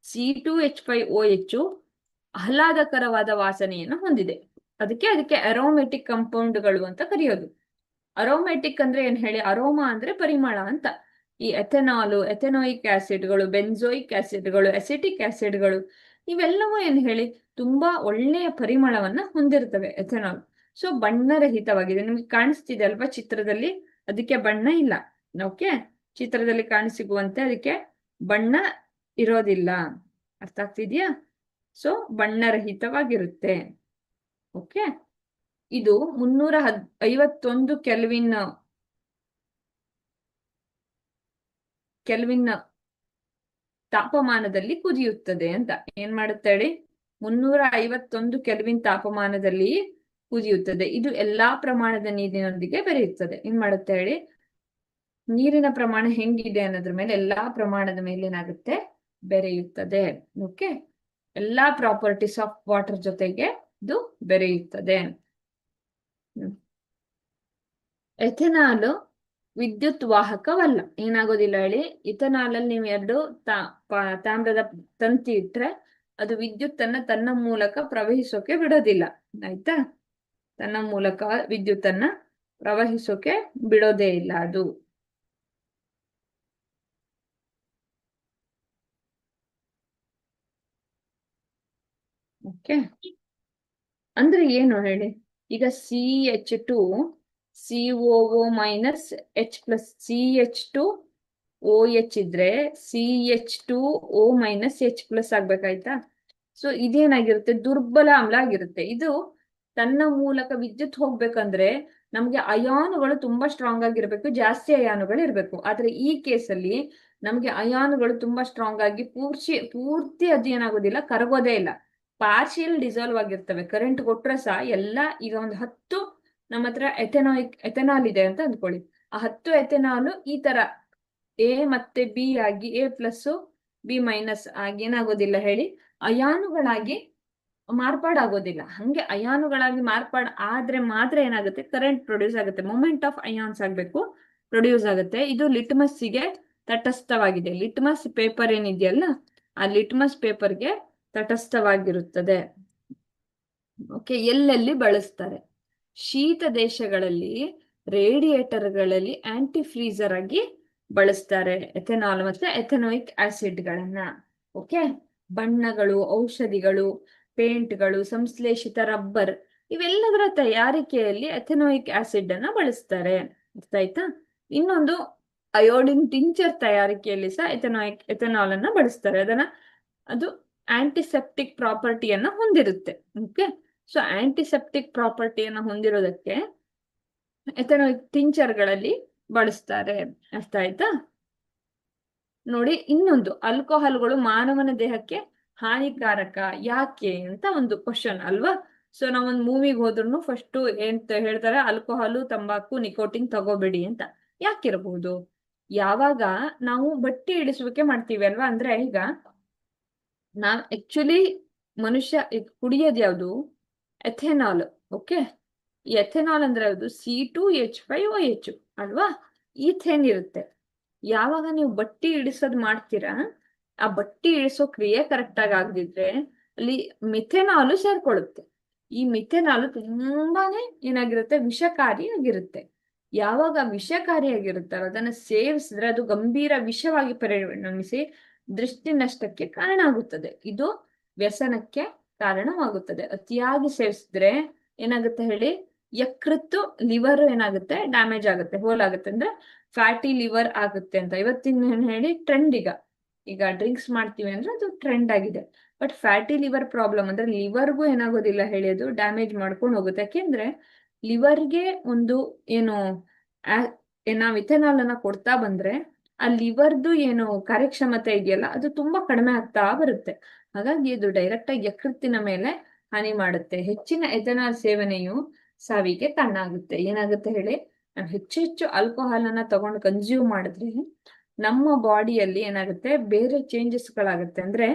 C2H5OH ಆಹ್ಲಾದಕರವಾದ ವಾಸನೆಯನ್ನು ಹೊಂದಿದೆ. ಅದಕ್ಕೆ ಅರೋಮೆಟಿಕ್ ಕಂಪೌಂಡ್ಗಳು ಅಂತ ಕರೆಯೋದು. ಅರೋಮೆಟಿಕ್ ಅಂದ್ರೆ ಏನ್ ಹೇಳಿ? ಅರೋಮಾ ಅಂದ್ರೆ ಪರಿಮಳ ಅಂತ. ಈ ಎಥೆನಾಲು, ಎಥೆನೋಯಿಕ್ ಆಸಿಡ್ಗಳು, ಬೆನ್ಜೋಯಿಕ್ ಆಸಿಡ್ಗಳು, ಅಸಿಟಿಕ್ ಆಸಿಡ್ಗಳು, ಇವೆಲ್ಲವೂ ಏನ್ ಹೇಳಿ ತುಂಬಾ ಒಳ್ಳೆಯ ಪರಿಮಳವನ್ನ ಹೊಂದಿರ್ತವೆ ಎಥೆನಾಲ್. ಸೊ ಬಣ್ಣರಹಿತವಾಗಿದೆ. ನಿಮ್ಗೆ ಕಾಣಿಸ್ತಿದೆ ಅಲ್ವಾ ಚಿತ್ರದಲ್ಲಿ? ಅದಕ್ಕೆ ಬಣ್ಣ ಇಲ್ಲ. ಓಕೆ, ಚಿತ್ರದಲ್ಲಿ ಕಾಣಿಸಿಗುವಂತೆ ಅದಕ್ಕೆ ಬಣ್ಣ ಇರೋದಿಲ್ಲ. ಅರ್ಥ ಆಗ್ತಿದ್ಯಾ? ಸೊ ಬಣ್ಣರಹಿತವಾಗಿರುತ್ತೆ. ಓಕೆ, ಇದು 351 ಕೆಲ್ವಿನ್ ತಾಪಮಾನದಲ್ಲಿ ಕುದಿಯುತ್ತದೆ ಅಂತ. ಏನ್ ಮಾಡುತ್ತೆ ಹೇಳಿ? 351 ಕೆಲ್ವಿನ್ ತಾಪಮಾನದಲ್ಲಿ ಕುದಿಯುತ್ತದೆ. ಇದು ಎಲ್ಲಾ ಪ್ರಮಾಣದ ನೀರಿನೊಂದಿಗೆ ಬೆರೆಯುತ್ತದೆ. ಏನ್ ಮಾಡುತ್ತೆ ಹೇಳಿ? ನೀರಿನ ಪ್ರಮಾಣ ಹೆಂಗಿದೆ ಅನ್ನೋದ್ರ ಮೇಲೆ, ಎಲ್ಲಾ ಪ್ರಮಾಣದ ಮೇಲೆ ಏನಾಗುತ್ತೆ? ಬೆರೆಯುತ್ತದೆ. ಓಕೆ, ಎಲ್ಲಾ ಪ್ರಾಪರ್ಟೀಸ್ ಆಫ್ ವಾಟರ್ ಜೊತೆಗೆ ಇದು ಬೆರೆಯುತ್ತದೆ. ಎಥೆನಾಲ್ ವಿದ್ಯುತ್ ವಾಹಕವಲ್ಲ. ಏನಾಗೋದಿಲ್ಲ ಹೇಳಿ? ಇಥೆನಾಲ್ ಅಲ್ಲಿ ನೀವು 2 ತಾಮ್ರದ ತಂತಿ ಇಟ್ರೆ ಅದು ವಿದ್ಯುತ್ತನ್ನ ತನ್ನ ಮೂಲಕ ಪ್ರವಹಿಸೋಕೆ ಬಿಡೋದಿಲ್ಲ. ಆಯ್ತಾ? ತನ್ನ ಮೂಲಕ ವಿದ್ಯುತ್ತನ್ನ ಪ್ರವಹಿಸೋಕೆ ಬಿಡೋದೇ ಇಲ್ಲ ಅದು. ಓಕೆ, ಅಂದ್ರೆ ಏನು ಹೇಳಿ? ಈಗ CH2 COO minus H plus CH2 OH ಇದ್ರೆ CH2O ಮೈನಸ್ H ಪ್ಲಸ್ ಆಗ್ಬೇಕಾಯ್ತಾ? ಸೊ ಇದೇನಾಗಿರುತ್ತೆ? ದುರ್ಬಲ ಆಮ್ಲ ಆಗಿರುತ್ತೆ. ಇದು ತನ್ನ ಮೂಲಕ ವಿದ್ಯುತ್ ಹೋಗ್ಬೇಕಂದ್ರೆ ನಮ್ಗೆ ಅಯಾನುಗಳು ತುಂಬಾ ಸ್ಟ್ರಾಂಗ್ ಆಗಿರ್ಬೇಕು, ಜಾಸ್ತಿ ಅಯಾನುಗಳು ಇರ್ಬೇಕು. ಆದ್ರೆ ಈ ಕೇಸಲ್ಲಿ ನಮ್ಗೆ ಅಯಾನುಗಳು ತುಂಬಾ ಸ್ಟ್ರಾಂಗ್ ಆಗಿ ಪೂರ್ತಿ ಅದು ಏನಾಗೋದಿಲ್ಲ, ಕರಗೋದೇ ಇಲ್ಲ. ಪಾರ್ಷಿಯಲ್ ಡಿಸಾಲ್ವ್ ಆಗಿರ್ತವೆ. ಕರೆಂಟ್ ಕೊಟ್ರೆ ಸಹ ಎಲ್ಲ, ಈಗ ಒಂದು 10 ನಮ್ಮ ಹತ್ರ ಎಥೆನಾಲ್ ಇದೆ ಅಂತ ಅಂದ್ಕೊಳ್ಳಿ. ಆ 10 ಎಥೆನಾಲ್ ಈ ತರ A ಮತ್ತೆ B ಆಗಿ A ಪ್ಲಸ್ B ಮೈನಸ್ ಆಗಿ ಏನಾಗೋದಿಲ್ಲ ಹೇಳಿ? ಅಯಾನುಗಳಾಗಿ ಮಾರ್ಪಾಡಾಗೋದಿಲ್ಲ. ಹಂಗೆ ಅಯಾನುಗಳಾಗಿ ಮಾರ್ಪಾಡ್ ಆದ್ರೆ ಮಾತ್ರ ಏನಾಗುತ್ತೆ? ಕರೆಂಟ್ ಪ್ರೊಡ್ಯೂಸ್ ಆಗುತ್ತೆ. ಮೊಮೆಂಟ್ ಆಫ್ ಅಯಾನ್ಸ್ ಆಗ್ಬೇಕು, ಪ್ರೊಡ್ಯೂಸ್ ಆಗುತ್ತೆ. ಇದು ಲಿಟ್ಮಸ್ಸಿಗೆ ತಟಸ್ಥವಾಗಿದೆ. ಲಿಟ್ಮಸ್ ಪೇಪರ್ ಏನಿದೆಯಲ್ಲ, ಆ ಲಿಟ್ಮಸ್ ಪೇಪರ್ಗೆ ತಟಸ್ಥವಾಗಿರುತ್ತದೆ. ಓಕೆ, ಎಲ್ಲೆಲ್ಲಿ ಬಳಸ್ತಾರೆ? ಶೀತ ದೇಶಗಳಲ್ಲಿ ರೇಡಿಯೇಟರ್ಗಳಲ್ಲಿ ಆಂಟಿ ಫ್ರೀಸರ್ ಆಗಿ ಬಳಸ್ತಾರೆ ಎಥೆನಾಲ್ ಮತ್ತೆ ಎಥೆನೋಯಿಕ್ ಆಸಿಡ್ಗಳನ್ನ. ಓಕೆ, ಬಣ್ಣಗಳು, ಔಷಧಿಗಳು, ಪೇಂಟ್ಗಳು, ಸಂಶ್ಲೇಷಿತ ರಬ್ಬರ್, ಇವೆಲ್ಲದರ ತಯಾರಿಕೆಯಲ್ಲಿ ಎಥೆನೋಯಿಕ್ ಆಸಿಡ್ ಅನ್ನ ಬಳಸ್ತಾರೆ. ಅರ್ಥ ಆಯ್ತಾ? ಇನ್ನೊಂದು ಅಯೋಡಿನ್ ಟಿಂಚರ್ ತಯಾರಿಕೆಯಲ್ಲಿ ಸಹ ಎಥೆನಾಲ್ ಅನ್ನ ಬಳಸ್ತಾರೆ. ಅದು ಆಂಟಿಸೆಪ್ಟಿಕ್ ಪ್ರಾಪರ್ಟಿಯನ್ನ ಹೊಂದಿರುತ್ತೆ. ಓಕೆ, ಸೊ ಆಂಟಿಸೆಪ್ಟಿಕ್ ಪ್ರಾಪರ್ಟಿಯನ್ನ ಹೊಂದಿರೋದಕ್ಕೆ ಎಥೆನೋಯಿಕ್ ಟಿಂಚರ್ಗಳಲ್ಲಿ ಬಳಸ್ತಾರೆ. ಅರ್ಥ ಆಯ್ತಾ? ನೋಡಿ, ಇನ್ನೊಂದು, ಆಲ್ಕೋಹಾಲ್ಗಳು ಮಾನವನ ದೇಹಕ್ಕೆ ಹಾನಿಕಾರಕ ಯಾಕೆ ಅಂತ ಒಂದು ಕ್ವಶನ್ ಅಲ್ವಾ? ಸೊ ನಾವೊಂದು ಮೂವಿಗೆ ಹೋದ್ರು ಫಸ್ಟ್ ಎಂತ ಹೇಳ್ತಾರೆ? ಆಲ್ಕೋಹಾಲು, ತಂಬಾಕು, ನಿಕೋಟಿನ್ ತಗೋಬೇಡಿ ಅಂತ. ಯಾಕಿರಬಹುದು? ಯಾವಾಗ ನಾವು ಬಟ್ಟಿ ಇಳಿಸುವಿಕೆ ಮಾಡ್ತೀವಿ ಅಲ್ವಾ, ಅಂದ್ರೆ ಈಗ ನಾವ್ ಆಕ್ಚುಲಿ ಮನುಷ್ಯ ಕುಡಿಯೋದು ಯಾವುದು? ಎಥೆನಾಲ್. ಓಕೆ, ಈ ಎಥೆನಾಲ್ ಅಂದ್ರೆ ಯಾವುದು? C2H5OH ಅಲ್ವಾ? ಈಥೇನ್ ಇರುತ್ತೆ. ಯಾವಾಗ ನೀವು ಬಟ್ಟಿ ಇಳಿಸೋದ್ ಮಾಡ್ತೀರಾ, ಆ ಬಟ್ಟಿ ಇಳಿಸೋ ಕ್ರಿಯೆ ಕರೆಕ್ಟ್ ಆಗಿ ಆಗದಿದ್ರೆ ಅಲ್ಲಿ ಮಿಥೆನಾಲು ಸೇರ್ಕೊಳ್ಳುತ್ತೆ. ಈ ಮಿಥೆನಾಲು ತುಂಬಾನೇ ಏನಾಗಿರುತ್ತೆ? ವಿಷಕಾರಿಯಾಗಿರುತ್ತೆ. ಯಾವಾಗ ವಿಷಕಾರಿಯಾಗಿರುತ್ತಲ್ಲ, ಅದನ್ನ ಸೇವಿಸಿದ್ರೆ ಅದು ಗಂಭೀರ ವಿಷವಾಗಿ ಪರಿಣಮಿಸಿ ದೃಷ್ಟಿ ನಷ್ಟಕ್ಕೆ ಕಾರಣ ಆಗುತ್ತದೆ. ಇದು ವ್ಯಸನಕ್ಕೆ ಕಾರಣವಾಗುತ್ತದೆ. ಅತಿಯಾಗಿ ಸೇವಿಸಿದ್ರೆ ಏನಾಗುತ್ತೆ ಹೇಳಿ? ಯಕೃತ್ತು, ಲಿವರ್ ಏನಾಗುತ್ತೆ? ಡ್ಯಾಮೇಜ್ ಆಗುತ್ತೆ, ಹೋಲಾಗುತ್ತೆ. ಅಂದ್ರೆ ಫ್ಯಾಟಿ ಲಿವರ್ ಆಗುತ್ತೆ ಅಂತ ಇವತ್ತಿನ ಹೇಳಿ ಟ್ರೆಂಡ್. ಈಗ ಡ್ರಿಂಕ್ಸ್ ಮಾಡ್ತೀವಿ ಅಂದ್ರೆ ಅದು ಟ್ರೆಂಡ್ ಆಗಿದೆ. ಬಟ್ ಫ್ಯಾಟಿ ಲಿವರ್ ಪ್ರಾಬ್ಲಮ್ ಅಂದ್ರೆ ಲಿವರ್ಗೂ ಏನಾಗೋದಿಲ್ಲ ಹೇಳಿ, ಅದು ಡ್ಯಾಮೇಜ್ ಮಾಡ್ಕೊಂಡು ಹೋಗುತ್ತೆ. ಯಾಕೆಂದ್ರೆ ಲಿವರ್ಗೆ ಒಂದು ಏನು ನಾವು ಇಥೆನಾಲ್ ಅನ್ನ ಕೊಡ್ತಾ ಬಂದ್ರೆ ಆ ಲಿವರ್ದು ಏನು ಕಾರ್ಯಕ್ಷಮತೆ ಇದೆಯಲ್ಲ, ಅದು ತುಂಬಾ ಕಡಿಮೆ ಆಗ್ತಾ ಬರುತ್ತೆ. ಹಾಗಾಗಿ ಇದು ಡೈರೆಕ್ಟ್ ಆಗಿ ಯಕೃತ್ತಿನ ಮೇಲೆ ಹಾನಿ ಮಾಡುತ್ತೆ. ಹೆಚ್ಚಿನ ಎಥೆನಾಲ್ ಸೇವನೆಯು ಸಾವಿಗೆ ಕಾರಣ ಆಗುತ್ತೆ. ಏನಾಗುತ್ತೆ ಹೇಳಿ? ನಾವು ಹೆಚ್ಚು ಆಲ್ಕೋಹಾಲ್ ಅನ್ನ ತಗೊಂಡು ಕನ್ಸ್ಯೂಮ್ ಮಾಡಿದ್ರೆ ನಮ್ಮ ಬಾಡಿಯಲ್ಲಿ ಏನಾಗುತ್ತೆ? ಬೇರೆ ಚೇಂಜಸ್ ಗಳಾಗುತ್ತೆ. ಅಂದ್ರೆ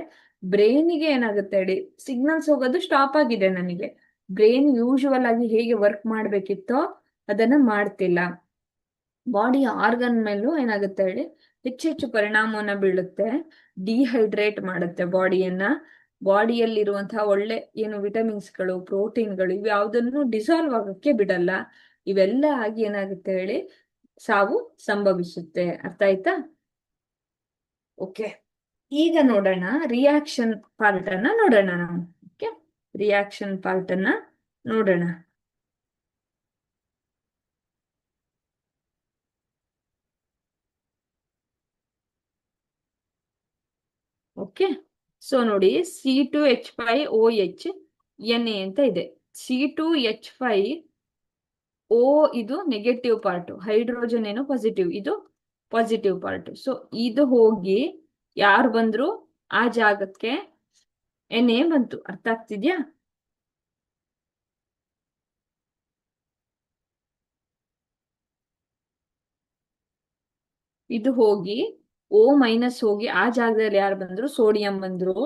ಬ್ರೈನಿಗೆ ಏನಾಗುತ್ತೆ ಹೇಳಿ? ಸಿಗ್ನಲ್ಸ್ ಹೋಗೋದು ಸ್ಟಾಪ್ ಆಗಿದೆ. ನನಗೆ ಬ್ರೈನ್ ಯೂಶುವಲ್ ಆಗಿ ಹೇಗೆ ವರ್ಕ್ ಮಾಡ್ಬೇಕಿತ್ತೋ ಅದನ್ನ ಮಾಡ್ತಿಲ್ಲ. ಬಾಡಿ ಆರ್ಗನ್ ಮೇಲೂ ಏನಾಗುತ್ತೆ ಹೇಳಿ? ಹೆಚ್ಚು ಪರಿಣಾಮವನ್ನ ಬೀಳುತ್ತೆ. ಡಿಹೈಡ್ರೇಟ್ ಮಾಡುತ್ತೆ ಬಾಡಿಯನ್ನ. ಬಾಡಿಯಲ್ಲಿರುವಂತಹ ಒಳ್ಳೆ ಏನು ವಿಟಮಿನ್ಸ್ಗಳು, ಪ್ರೋಟೀನ್ಗಳು, ಇವ್ಯಾವುದನ್ನು ಡಿಸಾಲ್ವ್ ಆಗೋಕ್ಕೆ ಬಿಡಲ್ಲ. ಇವೆಲ್ಲ ಆಗಿ ಏನಾಗುತ್ತೆ ಹೇಳಿ? ಸಾವು ಸಂಭವಿಸುತ್ತೆ. ಅರ್ಥ ಆಯ್ತಾ? ಓಕೆ, ಈಗ ನೋಡೋಣ ರಿಯಾಕ್ಷನ್ ಪಾರ್ಟ್ ಅನ್ನ ನೋಡೋಣ ನಾವು. ಓಕೆ, ರಿಯಾಕ್ಷನ್ ಪಾರ್ಟ್ ಅನ್ನ ನೋಡೋಣ. ಓಕೆ, ಸೊ ನೋಡಿ C2H5OH Na ಅಂತ ಇದೆ. C2H5O ಇದು ನೆಗೆಟಿವ್ ಪಾರ್ಟ್, ಹೈಡ್ರೋಜನ್ ಏನು ಪಾಸಿಟಿವ್, ಇದು ಪಾಸಿಟಿವ್ ಪಾರ್ಟ್. ಸೊ ಇದು ಹೋಗಿ ಯಾರು ಬಂದ್ರು ಆ ಜಾಗಕ್ಕೆ Na ಬಂತು. ಅರ್ಥ ಆಗ್ತಿದ್ಯಾ? ಇದು ಹೋಗಿ O- ಹೋಗಿ ಆ ಜಾಗದಲ್ಲಿ ಯಾರು ಬಂದ್ರು, ಸೋಡಿಯಂ ಬಂದ್ರು,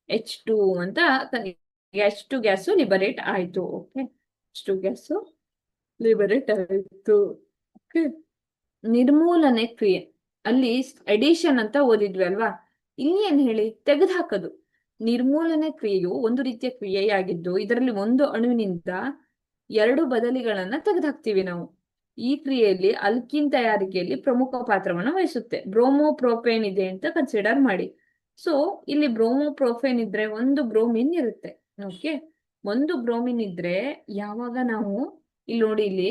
H2 ಅಂತ H2 ಗ್ಯಾಸು ಲಿಬರೇಟ್ ಆಯ್ತು. ಓಕೆ, H2 ಗ್ಯಾಸು ಲಿಬರೇಟ್ ಆಯ್ತು. ಓಕೆ, ನಿರ್ಮೂಲನೆ ಕ್ರಿಯೆ, ಅಲ್ಲಿ ಎಡಿಷನ್ ಅಂತ ಓದಿದ್ವಿ ಅಲ್ವಾ, ಇಲ್ಲಿ ಏನ್ ಹೇಳಿ ತೆಗೆದು ಹಾಕೋದು. ನಿರ್ಮೂಲನೆ ಕ್ರಿಯೆಯು ಒಂದು ರೀತಿಯ ಕ್ರಿಯೆಯಾಗಿದ್ದು ಇದರಲ್ಲಿ ಒಂದು ಅಣುವಿನಿಂದ 2 ಬದಲಿಗಳನ್ನ ತೆಗೆದುಹಾಕ್ತೀವಿ ನಾವು. ಈ ಕ್ರಿಯೆಯಲ್ಲಿ ಅಲ್ಕಿನ್ ತಯಾರಿಕೆಯಲ್ಲಿ ಪ್ರಮುಖ ಪಾತ್ರವನ್ನು ವಹಿಸುತ್ತೆ. ಬ್ರೋಮೋಪ್ರೋಪೇನ್ ಇದೆ ಅಂತ ಕನ್ಸಿಡರ್ ಮಾಡಿ. ಸೊ ಇಲ್ಲಿ ಬ್ರೋಮೋಪ್ರೋಪೇನ್ ಇದ್ರೆ ಒಂದು ಬ್ರೋಮಿನ್ ಇರುತ್ತೆ. ಓಕೆ, ಒಂದು ಬ್ರೋಮಿನ್ ಇದ್ರೆ ಯಾವಾಗ ನಾವು ಇಲ್ಲಿ ನೋಡಿ, ಇಲ್ಲಿ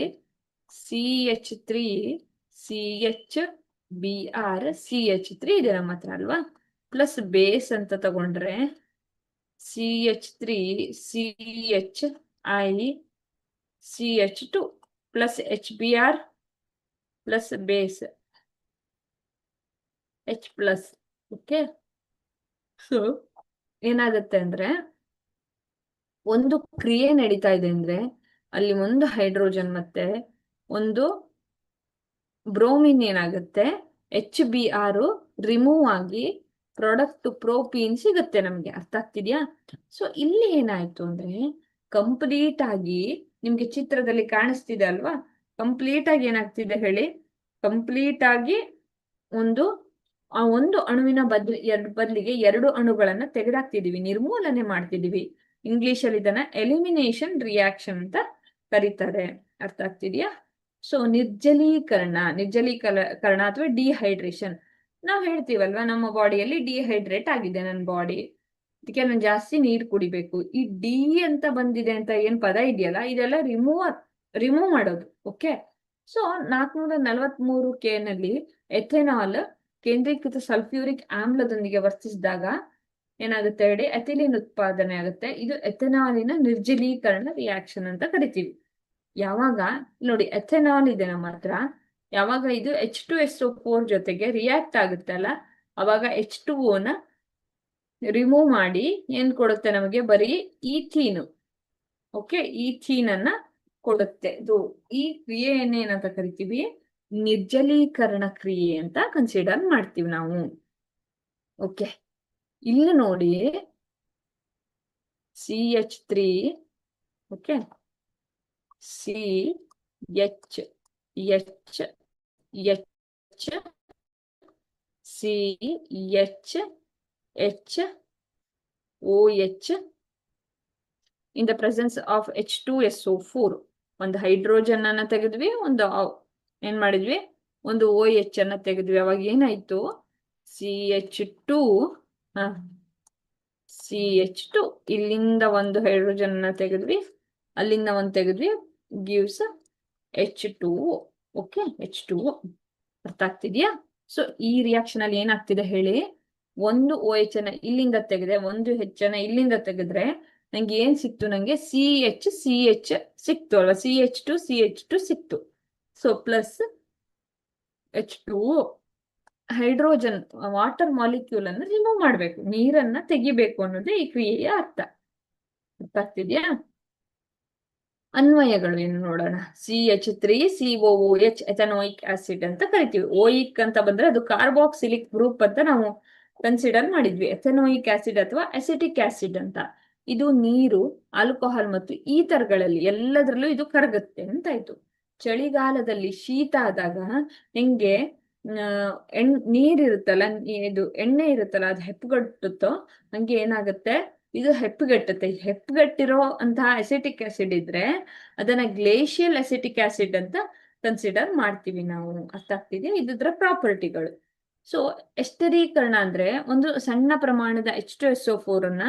CH3 CH CH3 ಇದೆ ನಮ್ಮ ಹತ್ರ ಅಲ್ವಾ, ಪ್ಲಸ್ ಬೇಸ್ ಅಂತ ತಗೊಂಡ್ರೆ CH3 CH2 plus HBr plus base H plus. Okay, so ಏನಾಗುತ್ತೆ ಅಂದ್ರೆ ಒಂದು ಕ್ರಿಯೆ ನಡೀತಾ ಇದೆ ಅಂದ್ರೆ ಅಲ್ಲಿ ಒಂದು ಹೈಡ್ರೋಜನ್ ಮತ್ತೆ ಒಂದು ಬ್ರೋಮಿನ್ ಏನಾಗುತ್ತೆ, HBr ರಿಮೂವ್ ಆಗಿ ಪ್ರಾಡಕ್ಟ್ ಪ್ರೋಪೀನ್ ಸಿಗುತ್ತೆ ನಮ್ಗೆ. ಅರ್ಥ ಆಗ್ತಿದ್ಯಾ? ಸೊ ಇಲ್ಲಿ ಏನಾಯ್ತು ಅಂದ್ರೆ ಕಂಪ್ಲೀಟ್ ಆಗಿ ನಿಮ್ಗೆ ಚಿತ್ರದಲ್ಲಿ ಕಾಣಿಸ್ತಿದೆ ಅಲ್ವಾ, ಕಂಪ್ಲೀಟ್ ಆಗಿ ಏನಾಗ್ತಿದೆ ಹೇಳಿ, ಕಂಪ್ಲೀಟ್ ಆಗಿ ಒಂದು ಅಣುವಿನ ಬದಲಿಗೆ 2 ಅಣುಗಳನ್ನ ತೆಗೆದಾಕ್ತಿದೀವಿ, ನಿರ್ಮೂಲನೆ ಮಾಡ್ತಿದೀವಿ. ಇಂಗ್ಲಿಷ್ ಅಲ್ಲಿ ಇದನ್ನ ಎಲಿಮಿನೇಷನ್ ರಿಯಾಕ್ಷನ್ ಅಂತ ಕರೀತಾರೆ. ಅರ್ಥ ಆಗ್ತಿದ್ಯಾ? ಸೊ ನಿರ್ಜಲೀಕರಣ ಅಥವಾ ಡಿಹೈಡ್ರೇಷನ್, ನಾವ್ ಹೇಳ್ತೀವಲ್ವಾ ನಮ್ಮ ಬಾಡಿಯಲ್ಲಿ ಡಿಹೈಡ್ರೇಟ್ ಆಗಿದೆ ನನ್ನ ಬಾಡಿ, ಅದಕ್ಕೆ ನಾನು ಜಾಸ್ತಿ ನೀರು ಕುಡಿಬೇಕು. ಈ ಡಿ ಅಂತ ಬಂದಿದೆ ಅಂತ ಏನ್ ಪದ ಇದೆಯಲ್ಲ, ಇದೆಲ್ಲ ರಿಮೂವ್ ಮಾಡೋದು. ಓಕೆ, ಸೊ 443 K ನಲ್ಲಿ ಎಥೆನಾಲ್ ಕೇಂದ್ರೀಕೃತ ಸಲ್ಫ್ಯೂರಿಕ್ ಆಮ್ಲದೊಂದಿಗೆ ವರ್ತಿಸಿದಾಗ ಏನಾಗುತ್ತೆ ಹೇಳಿ, ಎಥಿಲಿನ್ ಉತ್ಪಾದನೆ ಆಗುತ್ತೆ. ಇದು ಎಥೆನಾಲಿನ ನಿರ್ಜಲೀಕರಣ ರಿಯಾಕ್ಷನ್ ಅಂತ ಕರಿತೀವಿ. ಯಾವಾಗ ನೋಡಿ ಎಥೆನಾಲ್ ಇದೆ ನಮ್ಮ ಹತ್ರ, ಯಾವಾಗ ಇದು H2SO4 ಜೊತೆಗೆ ರಿಯಾಕ್ಟ್ ಆಗುತ್ತಲ್ಲ, ಅವಾಗ H2O ನ ರಿಮೂವ್ ಮಾಡಿ ಏನ್ ಕೊಡುತ್ತೆ ನಮಗೆ, ಬರೀ ಈಥೀನ್. ಓಕೆ, ಈಥೀನ್ ಅನ್ನ ಕೊಡುತ್ತೆ. ಈ ಕ್ರಿಯೆಯನ್ನೇನಂತ ಕರಿತೀವಿ, ನಿರ್ಜಲೀಕರಣ ಕ್ರಿಯೆ ಅಂತ ಕನ್ಸಿಡರ್ ಮಾಡ್ತೀವಿ ನಾವು. ಓಕೆ, ಇಲ್ಲಿ ನೋಡಿ CH3 okay CH OH in the presence of H2SO4. ಒಂದು ಹೈಡ್ರೋಜನ್ ಅನ್ನ ತೆಗೆದ್ವಿ, ಏನ್ ಮಾಡಿದ್ವಿ, ಒಂದು OH ಅನ್ನ ತೆಗೆದ್ವಿ. ಅವಾಗ ಏನಾಯ್ತು, CH2 ಇಲ್ಲಿಂದ ಒಂದು ಹೈಡ್ರೋಜನ್ ಅನ್ನ ತೆಗೆದ್ವಿ, ಅಲ್ಲಿಂದ ಒಂದು ತೆಗೆದ್ವಿ, ಗಿವ್ಸ್ H2O. Okay, H2O. ಅರ್ಥ ಆಗ್ತಿದ್ಯಾ? ಸೊ ಈ ರಿಯಾಕ್ಷನ್ ಅಲ್ಲಿ ಏನಾಗ್ತಿದೆ ಹೇಳಿ, ಒಂದು OH ಅನ್ನ ಇಲ್ಲಿಂದ ತೆಗೆದೆ, ಒಂದು H ಅನ್ನ ಇಲ್ಲಿಂದ ತೆಗೆದ್ರೆ ನಂಗೆ ಏನ್ ಸಿಕ್ತು, ನಂಗೆ CH ಸಿಕ್ತು ಅಲ್ವಾ, CH2 ಸಿಕ್ತು. So plus H2O, hydrogen water molecule ಅನ್ನು ರಿಮೂವ್ ಮಾಡ್ಬೇಕು, ನೀರನ್ನ ತೆಗಿಬೇಕು ಅನ್ನೋದೇ ಈ ಕ್ರಿಯೆಯ ಅರ್ಥ. ಅರ್ಥ ಆಗ್ತಿದ್ಯಾ? ಅನ್ವಯಗಳು ಏನು ನೋಡೋಣ. CH3COOH ಎಥನೋಯಿಕ್ ಆಸಿಡ್ ಅಂತ ಕರಿತೀವಿ. ಓಯಿಕ್ ಅಂತ ಬಂದ್ರೆ ಅದು ಕಾರ್ಬಾಕ್ಸಿಲಿಕ್ ಗ್ರೂಪ್ ಅಂತ ನಾವು ಕನ್ಸಿಡರ್ ಮಾಡಿದ್ವಿ. ಎಥನೋಯಿಕ್ ಆಸಿಡ್ ಅಥವಾ ಅಸಿಟಿಕ್ ಆಸಿಡ್ ಅಂತ. ಇದು ನೀರು, ಆಲ್ಕೋಹಾಲ್ ಮತ್ತು ಈಥರ್ಗಳಲ್ಲಿ ಎಲ್ಲದರಲ್ಲೂ ಇದು ಕರಗುತ್ತೆ ಅಂತಾಯ್ತು. ಚಳಿಗಾಲದಲ್ಲಿ ಶೀತ ಆದಾಗ ನಿಂಗೆ ನೀರಿರುತ್ತಲ್ಲ, ಇದು ಎಣ್ಣೆ ಇರುತ್ತಲ್ಲ, ಅದು ಹೆಪ್ಪುಗಟ್ಟುತ್ತೋ ನಂಗೆ ಏನಾಗುತ್ತೆ, ಇದು ಹೆಪ್ಪುಗಟ್ಟುತ್ತೆ. ಹೆಪ್ಪುಗಟ್ಟಿರೋ ಅಂತಹ ಅಸಿಟಿಕ್ ಆಸಿಡ್ ಇದ್ರೆ ಅದನ್ನ ಗ್ಲೇಷಿಯಲ್ ಅಸಿಟಿಕ್ ಆಸಿಡ್ ಅಂತ ಕನ್ಸಿಡರ್ ಮಾಡ್ತೀವಿ ನಾವು. ಅರ್ಥ ಆಗ್ತಿದೆಯಾ? ಇದ್ರ ಪ್ರಾಪರ್ಟಿಗಳು. ಸೊ ಎಸ್ಟರೀಕರಣ ಅಂದ್ರೆ ಒಂದು ಸಣ್ಣ ಪ್ರಮಾಣದ H2SO4 ಅನ್ನ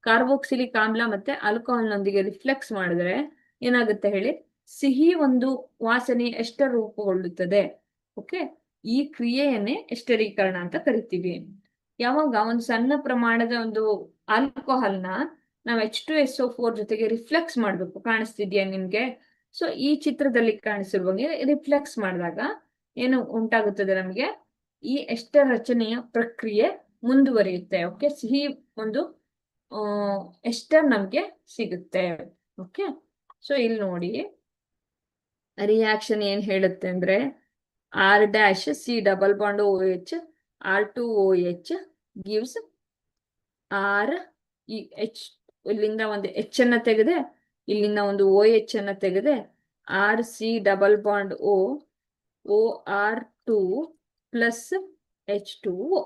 ಕಾರ್ಬೋಕ್ಸಿಲಿಕ್ ಆಮ್ಲ ಮತ್ತೆ ಆಲ್ಕೋಹಾಲ್ ನೊಂದಿಗೆ ರಿಫ್ಲೆಕ್ಸ್ ಮಾಡಿದ್ರೆ ಏನಾಗುತ್ತೆ ಹೇಳಿ? ಸಿಹಿ ಒಂದು ವಾಸನೆ ಎಸ್ಟರ್ ರೂಪುಗೊಳ್ಳುತ್ತದೆ. ಓಕೆ, ಈ ಕ್ರಿಯೆಯನ್ನೇ ಎಸ್ಟರೀಕರಣ ಅಂತ ಕರಿತೀವಿ. ಯಾವಾಗ ಒಂದು ಸಣ್ಣ ಪ್ರಮಾಣದ ಒಂದು ಆಲ್ಕೋಹಾಲ್ನ ನಾವು H2SO4 ಜೊತೆಗೆ ರಿಫ್ಲೆಕ್ಸ್ ಮಾಡ್ಬೇಕು. ಕಾಣಿಸ್ತಿದ್ಯಾ ನಿಮ್ಗೆ? ಸೊ ಈ ಚಿತ್ರದಲ್ಲಿ ಕಾಣಿಸಿರುವಂಗೆ ರಿಫ್ಲೆಕ್ಸ್ ಮಾಡಿದಾಗ ಏನು ಉಂಟಾಗುತ್ತದೆ? ನಮಗೆ ಈ ಎಸ್ಟರ್ ರಚನೆಯ ಪ್ರಕ್ರಿಯೆ ಮುಂದುವರಿಯುತ್ತೆ. ಓಕೆ, ಸಿಹಿ ಒಂದು ಎಸ್ಟರ್ ನಮ್ಗೆ ಸಿಗುತ್ತೆ. ಓಕೆ, ಸೊ ಇಲ್ಲಿ ನೋಡಿ ರಿಯಾಕ್ಷನ್ ಏನ್ ಹೇಳುತ್ತೆ ಅಂದ್ರೆ R-C R2OH gives R ಈ H ಇಲ್ಲಿಂದ ಒಂದು H ಅನ್ನ ತೆಗೆದೆ, ಇಲ್ಲಿಂದ ಒಂದು OH ಅನ್ನ ತೆಗೆದೆ, R-C OR2 plus H2O.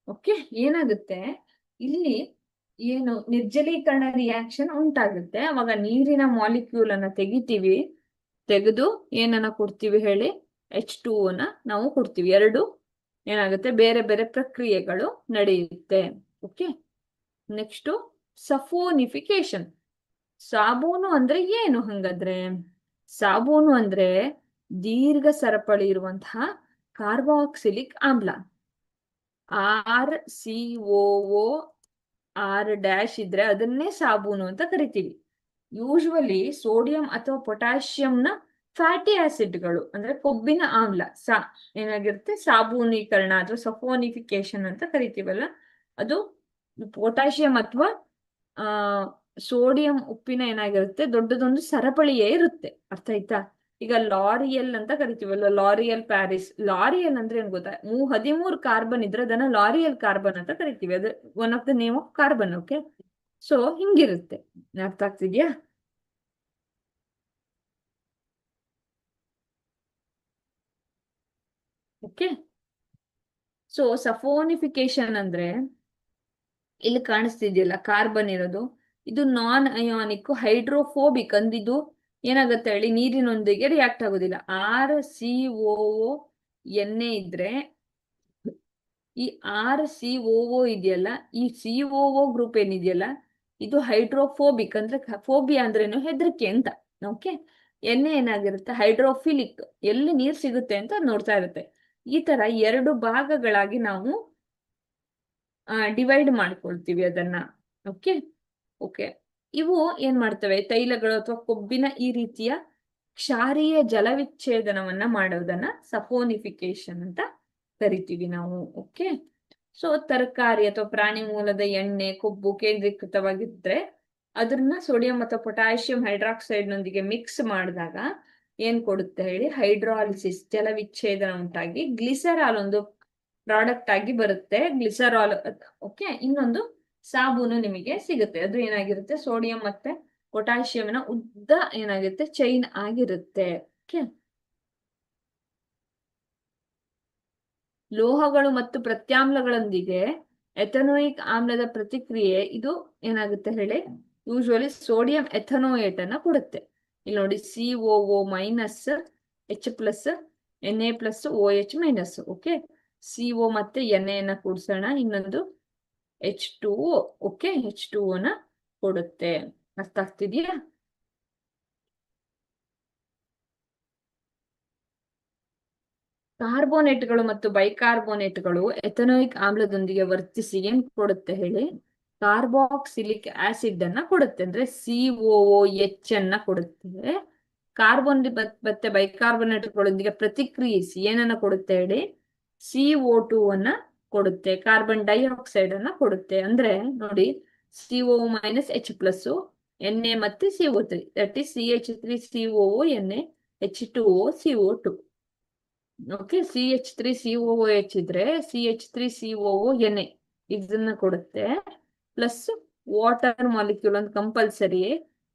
Okay, ಏನಾಗುತ್ತೆ ಇಲ್ಲಿ? ಏನು ನಿರ್ಜಲೀಕರಣ ರಿಯಾಕ್ಷನ್ ಉಂಟಾಗುತ್ತೆ. ಅವಾಗ ನೀರಿನ ಮಾಲಿಕ್ಯೂಲ್ ಅನ್ನ ತೆಗಿತೀವಿ, ತೆಗೆದು ಏನನ್ನ ಕೊಡ್ತೀವಿ ಹೇಳಿ? H2O ನಾವು ಕೊಡ್ತೀವಿ. ಎರಡು ಏನಾಗುತ್ತೆ? ಬೇರೆ ಬೇರೆ ಪ್ರಕ್ರಿಯೆಗಳು ನಡೆಯುತ್ತೆ. Okay, next saponification. ಸಾಬೂನು ಅಂದ್ರೆ ಏನು ಹಂಗಾದ್ರೆ? ಸಾಬೂನು ಅಂದ್ರೆ ದೀರ್ಘ ಸರಪಳಿ ಇರುವಂತಹ ಕಾರ್ಬಾಕ್ಸಿಲಿಕ್ ಆಮ್ಲ. RCOO R- ಇದ್ರೆ ಅದನ್ನೇ ಸಾಬೂನು ಅಂತ ಕರಿತೀವಿ. ಯೂಶುವಲಿ ಸೋಡಿಯಂ ಅಥವಾ ಪೊಟ್ಯಾಷಿಯಂನ ಫ್ಯಾಟಿ ಆಸಿಡ್ಗಳು ಅಂದ್ರೆ ಕೊಬ್ಬಿನ ಆಮ್ಲ ಏನಾಗಿರುತ್ತೆ? ಸಾಬೂನೀಕರಣ ಅಥವಾ ಸಫೋನಿಫಿಕೇಶನ್ ಅಂತ ಕರಿತೀವಲ್ಲ, ಅದು ಪೊಟ್ಯಾಷಿಯಂ ಅಥವಾ ಸೋಡಿಯಂ ಉಪ್ಪಿನ ಏನಾಗಿರುತ್ತೆ? ದೊಡ್ಡದೊಂದು ಸರಪಳಿಯೇ ಇರುತ್ತೆ. ಅರ್ಥ ಆಯ್ತಾ? ಈಗ ಲಾರಿಯಲ್ ಅಂತ ಕರಿತೀವಲ್ಲ, ಲಾರಿಯಲ್ ಪ್ಯಾರಿಸ್. ಲಾರಿಯಲ್ ಅಂದ್ರೆ ಏನ್ ಗೊತ್ತಾ? 13 ಕಾರ್ಬನ್ ಇದ್ರೆ ಅದನ್ನ ಲಾರಿಯಲ್ ಕಾರ್ಬನ್ ಅಂತ ಕರಿತೀವಿ. ಅದು one of the name of carbon. Okay, so ಹಿಂಗಿರುತ್ತೆ. ಅರ್ಥ ಆಗ್ತಿದ್ಯಾ? ಓಕೆ, ಸೊ ಸಫೋನಿಫಿಕೇಶನ್ ಅಂದ್ರೆ ಇಲ್ಲಿ ಕಾಣಿಸ್ತಿದ್ಯಲ್ಲ ಕಾರ್ಬನ್ ಇರೋದು, ಇದು ನಾನ್ ಅಯಾನಿಕ್ ಹೈಡ್ರೋಫೋಬಿಕ್. ಅಂದಿದ್ದು ಏನಾಗುತ್ತೆ ಹೇಳಿ? ನೀರಿನೊಂದಿಗೆ ರಿಯಾಕ್ಟ್ ಆಗೋದಿಲ್ಲ. RCOO ಇದ್ರೆ ಈ RCOO ಇದೆಯಲ್ಲ, ಈ COO ಗ್ರೂಪ್ ಏನಿದೆಯಲ್ಲ, ಇದು ಹೈಡ್ರೋಫೋಬಿಕ್. ಅಂದ್ರೆ ಫೋಬಿಯಾ ಅಂದ್ರೇನು? ಹೆದರಿಕೆ ಅಂತ. ಓಕೆ, ಏನಾಗಿರುತ್ತೆ? ಹೈಡ್ರೋಫಿಲಿಕ್, ಎಲ್ಲಿ ನೀರ್ ಸಿಗುತ್ತೆ ಅಂತ ನೋಡ್ತಾ ಇರುತ್ತೆ. ಈ ತರ ಎರಡು ಭಾಗಗಳಾಗಿ ನಾವು ಡಿವೈಡ್ ಮಾಡ್ಕೊಳ್ತೀವಿ ಅದನ್ನ. ಓಕೆ ಓಕೆ, ಇವು ಏನ್ ಮಾಡ್ತವೆ? ತೈಲಗಳು ಅಥವಾ ಕೊಬ್ಬಿನ ಈ ರೀತಿಯ ಕ್ಷಾರೀಯ ಜಲವಿಚ್ಛೇದನವನ್ನ ಮಾಡೋದನ್ನ ಸಫೋನಿಫಿಕೇಶನ್ ಅಂತ ಕರಿತೀವಿ ನಾವು. ಓಕೆ, ಸೊ ತರಕಾರಿ ಅಥವಾ ಪ್ರಾಣಿ ಮೂಲದ ಎಣ್ಣೆ, ಕೊಬ್ಬು ಕೇಂದ್ರೀಕೃತವಾಗಿದ್ರೆ ಅದನ್ನ ಸೋಡಿಯಂ ಅಥವಾ ಪೊಟ್ಯಾಷಿಯಂ ಹೈಡ್ರಾಕ್ಸೈಡ್ ನೊಂದಿಗೆ ಮಿಕ್ಸ್ ಮಾಡಿದಾಗ ಏನ್ ಕೊಡುತ್ತೆ ಹೇಳಿ? ಹೈಡ್ರಾಲಿಸಿಸ್, ಜಲವಿಚ್ಛೇದನ ಉಂಟಾಗಿ ಗ್ಲಿಸರಾಲ್ ಒಂದು ಪ್ರಾಡಕ್ಟ್ ಆಗಿ ಬರುತ್ತೆ. ಗ್ಲಿಸರಾಲ್. ಓಕೆ, ಇನ್ನೊಂದು ಸಾಬೂನು ನಿಮಗೆ ಸಿಗುತ್ತೆ. ಅದು ಏನಾಗಿರುತ್ತೆ? ಸೋಡಿಯಂ ಮತ್ತೆ ಪೊಟ್ಯಾಷಿಯಂನ ಉದ್ದ ಏನಾಗಿರುತ್ತೆ? ಚೈನ್ ಆಗಿರುತ್ತೆ. ಓಕೆ, ಲೋಹಗಳು ಮತ್ತು ಪ್ರತ್ಯಾಮ್ಲಗಳೊಂದಿಗೆ ಎಥನೋಯಿಕ್ ಆಮ್ಲದ ಪ್ರತಿಕ್ರಿಯೆ ಇದು ಏನಾಗುತ್ತೆ ಹೇಳಿ? ಯೂಶುವಲಿ ಸೋಡಿಯಂ ಎಥನೋಯೇಟ್ ಅನ್ನ ಕೊಡುತ್ತೆ. ಇಲ್ಲಿ ನೋಡಿ, COO minus H plus Na plus OH minus. Okay, CO ಮತ್ತೆ Na ಕೂಡ್ಸೋಣ, ಇನ್ನೊಂದು H2O. ಓಕೆ, H2O ಕೊಡುತ್ತೆ. ಅರ್ಥ ಆಗ್ತಿದ್ಯಾ? ಕಾರ್ಬೋನೇಟ್ಗಳು ಮತ್ತು ಬೈಕಾರ್ಬೋನೇಟ್ಗಳು ಎಥನೋಯಿಕ್ ಆಮ್ಲದೊಂದಿಗೆ ವರ್ತಿಸಿ ಏನ್ ಕೊಡುತ್ತೆ ಹೇಳಿ? ಕಾರ್ಬಾಕ್ಸಿಲಿಕ್ ಆಸಿಡ್ ಅನ್ನ ಕೊಡುತ್ತೆ. ಅಂದ್ರೆ COOH ಅನ್ನ ಕೊಡುತ್ತೆ. ಕಾರ್ಬನ್ ಮತ್ತೆ ಬೈಕಾರ್ಬೋನೇಟ್ಗಳೊಂದಿಗೆ ಪ್ರತಿಕ್ರಿಯಿಸಿ ಏನನ್ನ ಕೊಡುತ್ತೆ ಹೇಳಿ? CO2 ಅನ್ನ ಕೊಡುತ್ತೆ. ಕಾರ್ಬನ್ ಡೈಆಕ್ಸೈಡ್ ಅನ್ನ ಕೊಡುತ್ತೆ. ಅಂದ್ರೆ ನೋಡಿ, CO minus H plus Na ಮತ್ತೆ CO3, that is CH3COO Na H2O CO2. Okay, CH3COOH ಇದ್ರೆ CH3COO Na ಇದನ್ನ ಕೊಡುತ್ತೆ. ಪ್ಲಸ್ ವಾಟರ್ ಮಾಲಿಕ್ಯೂಲ್ ಒಂದು ಕಂಪಲ್ಸರಿ,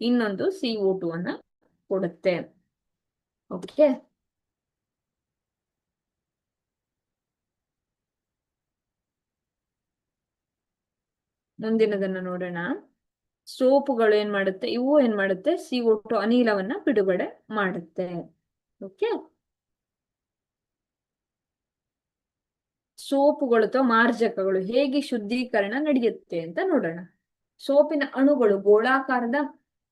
ಇನ್ನೊಂದು CO2 ಅನ್ನ ಕೊಡುತ್ತೆ. ಓಕೆ, ಮುಂದಿನದನ್ನ ನೋಡೋಣ. ಸೋಪುಗಳು ಏನ್ ಮಾಡುತ್ತೆ? ಇವು ಏನ್ ಮಾಡುತ್ತೆ? CO2 ಅನಿಲವನ್ನ ಬಿಡುಗಡೆ ಮಾಡುತ್ತೆ. ಓಕೆ, ಸೋಪುಗಳು ಅಥವಾ ಮಾರ್ಜಕಗಳು ಹೇಗೆ ಶುದ್ಧೀಕರಣ ನಡೆಯುತ್ತೆ ಅಂತ ನೋಡೋಣ. ಸೋಪಿನ ಅಣುಗಳು ಗೋಳಾಕಾರದ